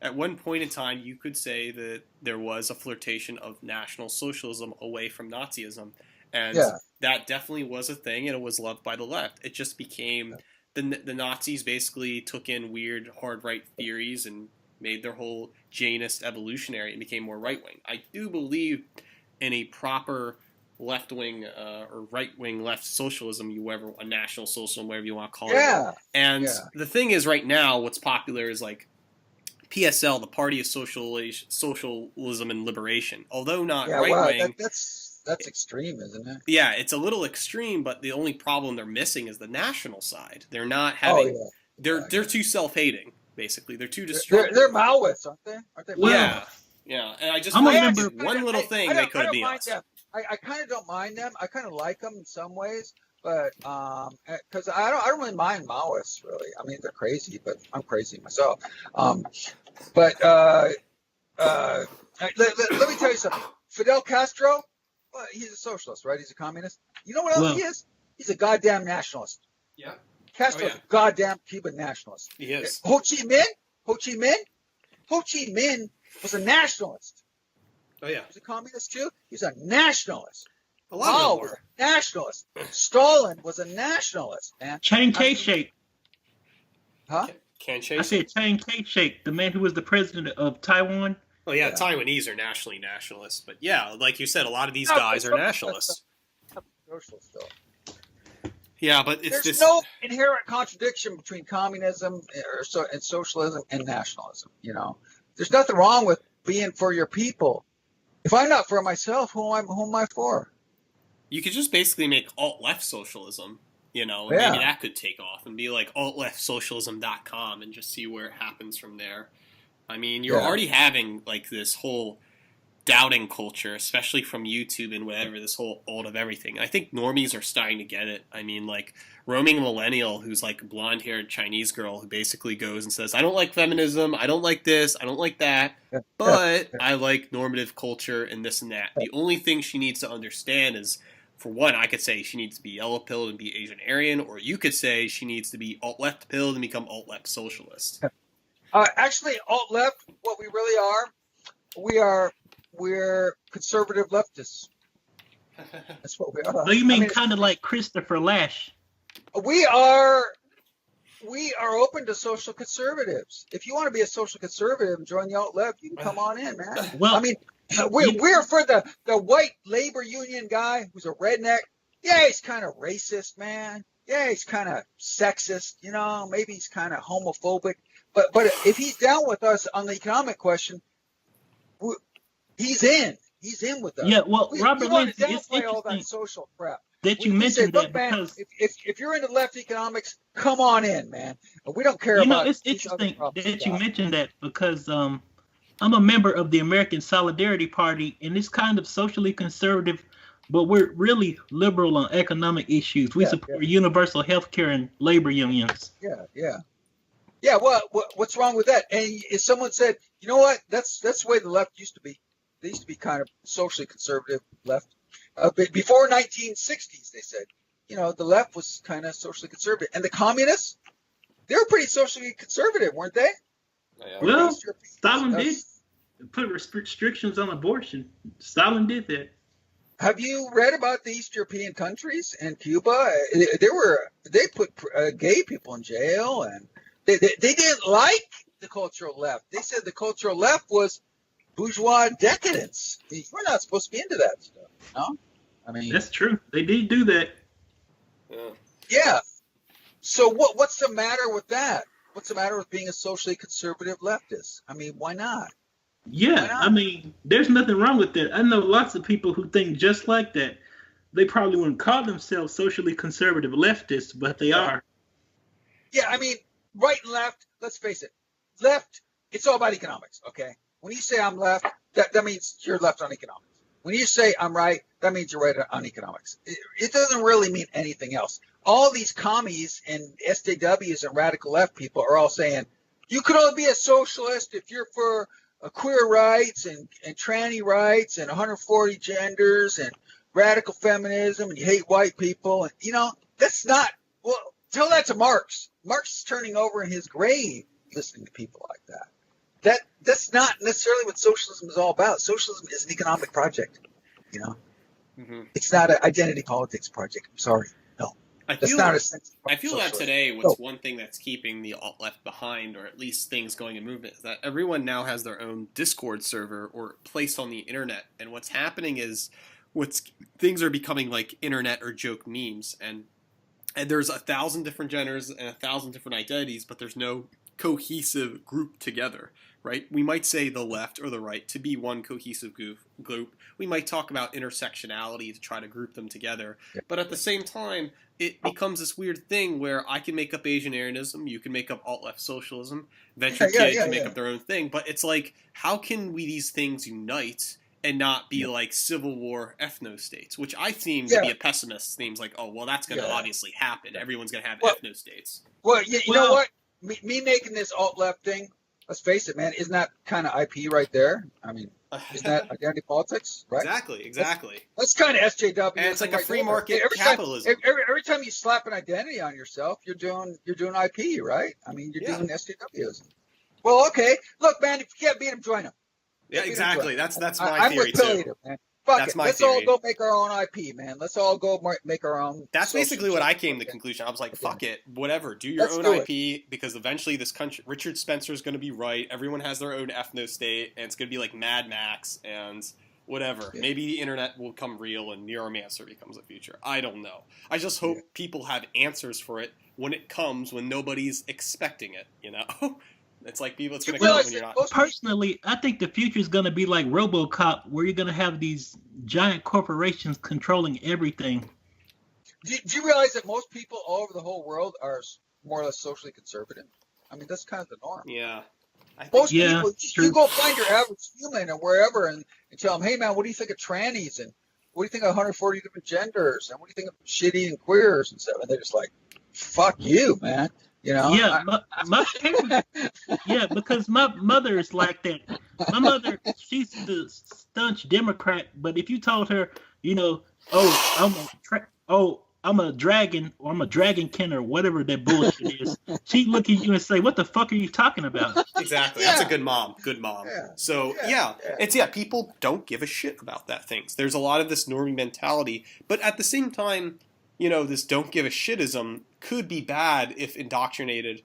at one point in time, you could say that there was a flirtation of National Socialism away from Nazism. And that definitely was a thing, and it was loved by the left. It just became the Nazis basically took in weird hard right theories and made their whole Janist evolutionary and became more right-wing. I do believe in a proper left-wing or right-wing left socialism, a national socialism, whatever you want to call it. And the thing is, right now, what's popular is PSL, the Party of Socialism and Liberation, although not right-wing. Wow, that's extreme, isn't it? Yeah, it's a little extreme, but the only problem they're missing is the national side. They're not having. They're too self-hating. Basically, they're too destructive. They're Maoists, aren't they? Yeah. And I just remember one little thing they could be us. I kind of don't mind them. I kind of like them in some ways, but because I don't really mind Maoists really. I mean, they're crazy, but I'm crazy myself. Let me tell you something. Fidel Castro, well, he's a socialist, right? He's a communist. You know what else he is? He's a goddamn nationalist. Yeah. Castro's a goddamn Cuban nationalist. He is. Ho Chi Minh was a nationalist. Oh yeah. He was a communist too. He was a nationalist. Mao was a nationalist. Stalin was a nationalist, man. Chiang Kai-shek. Huh? Can't I chase. said Chiang Kai-shek, the man who was the president of Taiwan. Oh yeah, Yeah. Taiwanese are nationally nationalists, but yeah, like you said, a lot of these No, guys are nationalists. Socialist though. Yeah, but it's There's this. no inherent contradiction between communism and socialism and nationalism. There's nothing wrong with being for your people. If I'm not for myself, who am I for? You could just basically make alt-left socialism, and Yeah. maybe that could take off and be like altleftsocialism.com and just see where it happens from there. I mean, you're already having like this whole doubting culture, especially from YouTube and whatever, this whole alt of everything. I think normies are starting to get it. I mean, like roaming millennial who's like a blonde-haired Chinese girl who basically goes and says, I don't like feminism, I don't like this, I don't like that, but I like normative culture and this and that. The only thing she needs to understand is, for one, I could say she needs to be yellow-pilled and be Asian Aryan, or you could say she needs to be alt-left pilled and become alt-left socialist. Actually, alt-left, what we really are, we're conservative leftists. That's what we are. So you mean kind of like Christopher Lash? We are open to social conservatives. If you want to be a social conservative and join the alt-left, you can come on in, man. Well, I mean, we're for the white labor union guy who's a redneck. Yeah, he's kind of racist, man. Yeah, he's kind of sexist. Maybe he's kind of homophobic. But if he's down with us on the economic question, he's in. He's in with us. Yeah, well, Robert Lindsay, it's all that interesting social crap that you mentioned that man, because if you're into left economics, come on in, man. We don't care about. It's interesting that you mentioned that because I'm a member of the American Solidarity Party, and it's kind of socially conservative, but we're really liberal on economic issues. We support universal health care and labor unions. Yeah. Well, what's wrong with that? And if someone said, you know what, that's the way the left used to be. They used to be kind of socially conservative left. Before 1960s, they said, the left was kind of socially conservative. And the communists, they were pretty socially conservative, weren't they? Yeah. Well, Stalin did put restrictions on abortion. Stalin did that. Have you read about the East European countries and Cuba? They put gay people in jail, and they didn't like the cultural left. They said the cultural left was bourgeois decadence. We're not supposed to be into that stuff, no? I mean, that's true. They did do that. Yeah. So what's the matter with that? What's the matter with being a socially conservative leftist? I mean, why not? Yeah, I mean, there's nothing wrong with that. I know lots of people who think just like that. They probably wouldn't call themselves socially conservative leftists, but they are. Yeah, I mean, right and left, let's face it. Left, it's all about economics, okay? When you say I'm left, that means you're left on economics. When you say I'm right, that means you're right on economics. It doesn't really mean anything else. All these commies and SJWs and radical left people are all saying, you could only be a socialist if you're for queer rights and tranny rights and 140 genders and radical feminism, and you hate white people. And, that's not, well, tell that to Marx. Marx is turning over in his grave listening to people like that. That's not necessarily what socialism is all about. Socialism is an economic project, Mm-hmm. It's not an identity politics project. I'm sorry. No. I feel that today what's one thing that's keeping the alt-left behind, or at least things going in movement, is that everyone now has their own Discord server or place on the internet. And what's happening is things are becoming like internet or joke memes. And there's 1,000 different genders and 1,000 different identities, but there's no cohesive group together, right? We might say the left or the right to be one cohesive group. We might talk about intersectionality to try to group them together. But at the same time, it becomes this weird thing where I can make up Asian Aryanism, you can make up alt-left socialism, Venture Kid can make up their own thing. But it's like, how can these things unite and not be like Civil War ethno-states, which I seem to be a pessimist. Seems like, oh, well, that's going to obviously happen. Everyone's going to have ethno-states. Well, you know what? Me making this alt-left thing, let's face it, man, isn't that kind of IP right there? I mean, isn't that identity politics, right? Exactly. That's kind of SJW. And it's like a free market capitalism. Every time you slap an identity on yourself, you're doing IP, right? I mean, you're doing SJWism. Well, okay. Look, man, if you can't beat them, join them. Yeah, exactly. That's my I'm theory with Pilleater, man. Fuck That's it. my Let's theory. all go make our own IP, man. Let's all go make our own. That's basically what I came to the Okay. conclusion. I was like, fuck it, whatever. Do your Let's own do IP because eventually this country, Richard Spencer is going to be right. Everyone has their own ethno-state, and it's going to be like Mad Max and whatever. Yeah. Maybe the internet will come real and Neuromancer becomes a future. I don't know. I just hope people have answers for it when it comes, when nobody's expecting it, you know? It's like people, it's going to come when you're not. Personally, I think the future is going to be like RoboCop, where you're going to have these giant corporations controlling everything. Do you realize that most people all over the whole world are more or less socially conservative? I mean, that's kind of the norm. Yeah. Most Yeah, people, true. you go find your average human or wherever and tell them, hey, man, what do you think of trannies? And what do you think of 140 different genders? And what do you think of shitty and queers and stuff? And they're just like, fuck you, man. You know? Yeah, my parents, yeah, because my mother is like that. My mother, she's the staunch Democrat, but if you told her, you know, I'm a dragon, or I'm a dragonkin, or whatever that bullshit is, she'd look at you and say, "What the fuck are you talking about?" Exactly. That's a good mom. Good mom. Yeah. So people don't give a shit about that things. There's a lot of this normie mentality, but at the same time, you know, this don't give a shitism could be bad if indoctrinated.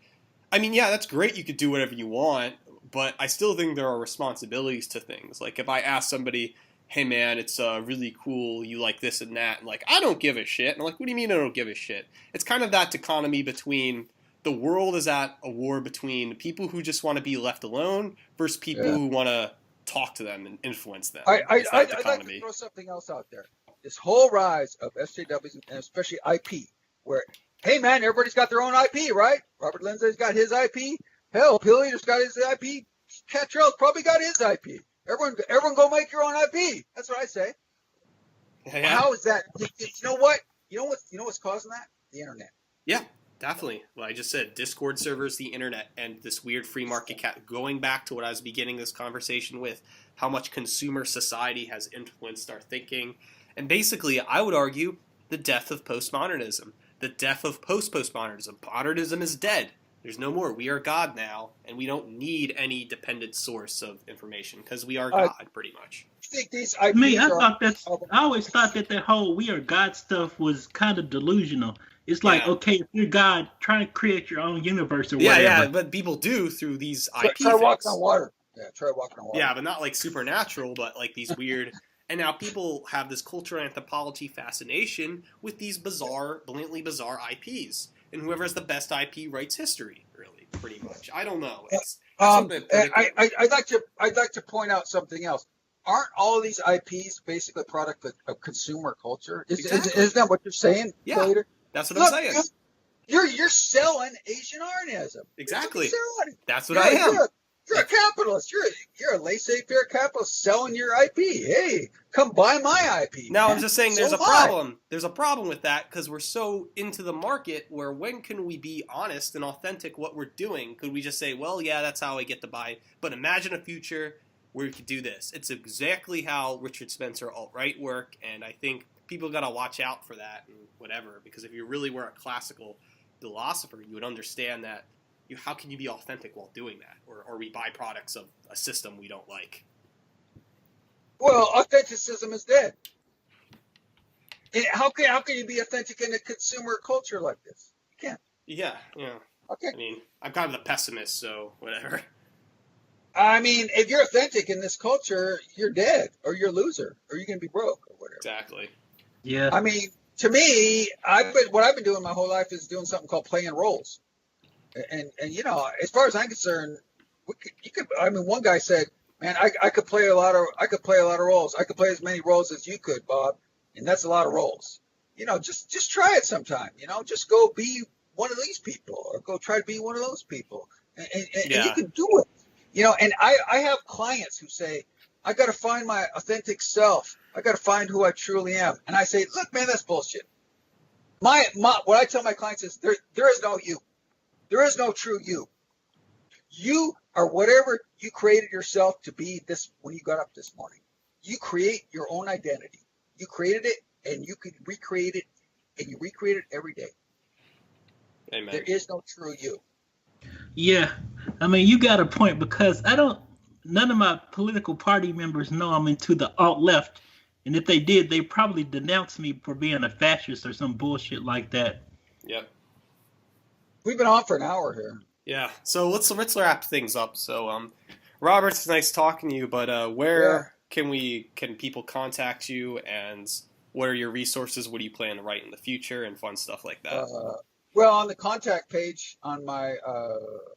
I mean, yeah, that's great. You could do whatever you want, but I still think there are responsibilities to things. Like if I ask somebody, hey man, it's really cool, you like this and that, and like, I don't give a shit. And I'm like, what do you mean I don't give a shit? It's kind of that dichotomy between the world is at a war between people who just want to be left alone versus people who want to talk to them and influence them. I'd like to throw something else out there. This whole rise of SJWs and especially IP, where, hey man, everybody's got their own IP, right? Robert Lindsay's got his IP. Hell, Pilleater's got his IP. Catrell's probably got his IP. Everyone go make your own IP. That's what I say. Yeah. How is that? You know what? You know what's causing that? The internet. Yeah, definitely. Well, I just said Discord servers, the internet, and this weird free market going back to what I was beginning this conversation with, how much consumer society has influenced our thinking. And basically, I would argue the death of postmodernism, the death of postmodernism. Modernism is dead. There's no more. We are God now, and we don't need any dependent source of information because we are God, pretty much. I think these I always thought that whole "we are God" stuff was kind of delusional. It's like, okay, if you're God, try to create your own universe or whatever. Yeah, but people do through these IP Try things. walking on water. Yeah, try walking on water. Yeah, but not like supernatural, but like these weird. And now people have this cultural anthropology fascination with these blatantly bizarre IPs. And whoever has the best IP writes history, really, pretty much. I don't know. I'd like to point out something else. Aren't all of these IPs basically a product of consumer culture? Isn't that what you're saying? Yeah, later? That's what I'm saying. You're selling Asian Aryanism. Exactly. That's what I am. You're a capitalist. You're a laissez-faire capitalist selling your IP. Hey, come buy my IP. Now, man. I'm just saying there's a problem. There's a problem with that because we're so into the market where when can we be honest and authentic what we're doing? Could we just say, well, yeah, that's how I get to buy it. But imagine a future where we could do this. It's exactly how Richard Spencer alt-right work, and I think people got to watch out for that and whatever, because if you really were a classical philosopher, you would understand that how can you be authentic while doing that? Or we buy products of a system we don't like. Well, authenticism is dead. And how can you be authentic in a consumer culture like this? You can't. Yeah. Okay. I mean, I'm kind of the pessimist, so whatever. I mean, if you're authentic in this culture, you're dead, or you're a loser, or you're going to be broke, or whatever. Exactly. Yeah. I mean, to me, what I've been doing my whole life is doing something called playing roles. And you know, as far as I'm concerned, one guy said, "Man, I could play a lot of roles. I could play as many roles as you could, Bob, and that's a lot of roles. You know, just try it sometime. You know, just go be one of these people, or go try to be one of those people, and you can do it. You know, and I have clients who say, I got to find my authentic self. I got to find who I truly am. And I say, look, man, that's bullshit. What I tell my clients is there is no you. There is no true you. You are whatever you created yourself to be when you got up this morning. You create your own identity. You created it, and you can recreate it, and you recreate it every day. Amen. There is no true you. Yeah. I mean, you got a point, because none of my political party members know I'm into the alt-left. And if they did, they probably denounce me for being a fascist or some bullshit like that. Yep. We've been on for an hour here. Yeah. So let's wrap things up. So, Robert, it's nice talking to you. But where can people contact you, and what are your resources? What do you plan to write in the future, and fun stuff like that? Well, on the contact page on my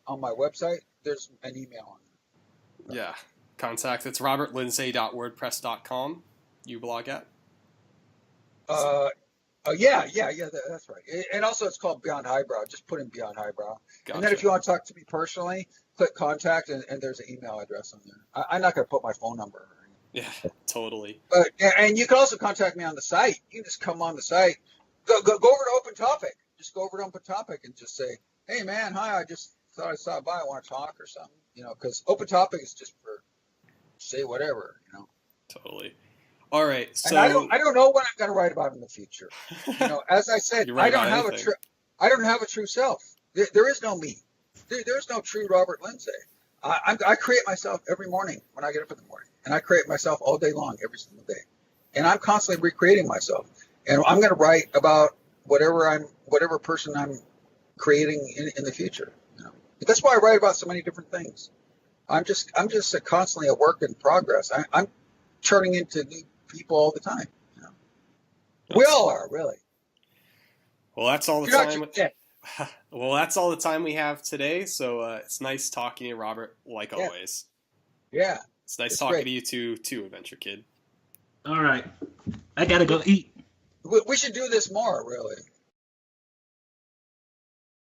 website, there's an email on there. Yeah. Contact. It's robertlindsay.wordpress.com. You blog at? Yeah, that's right. And also, it's called Beyond Highbrow. Just put in Beyond Highbrow. Gotcha. And then if you want to talk to me personally, click contact, and there's an email address on there. I'm not going to put my phone number. Yeah, totally. But and you can also contact me on the site. You can just come on the site, go over to Open Topic. Just go over to Open Topic and just say, "Hey, man, hi. I just thought I saw by. I want to talk or something." Because Open Topic is just for say whatever. Totally. All right. So and I don't know what I'm going to write about in the future. As I said, I don't have a true self. There is no me. There's no true Robert Lindsay. I create myself every morning when I get up in the morning, and I create myself all day long, every single day, and I'm constantly recreating myself. And I'm going to write about whatever person I'm creating in the future. That's why I write about so many different things. I'm just constantly a work in progress. I'm turning into new people all the time. We all are, really. Well, that's all the time. Well, that's all the time we have today. So it's nice talking to you, Robert, like always. Yeah. It's nice talking to you too, Adventure Kid. All right. I got to go eat. We should do this more, really.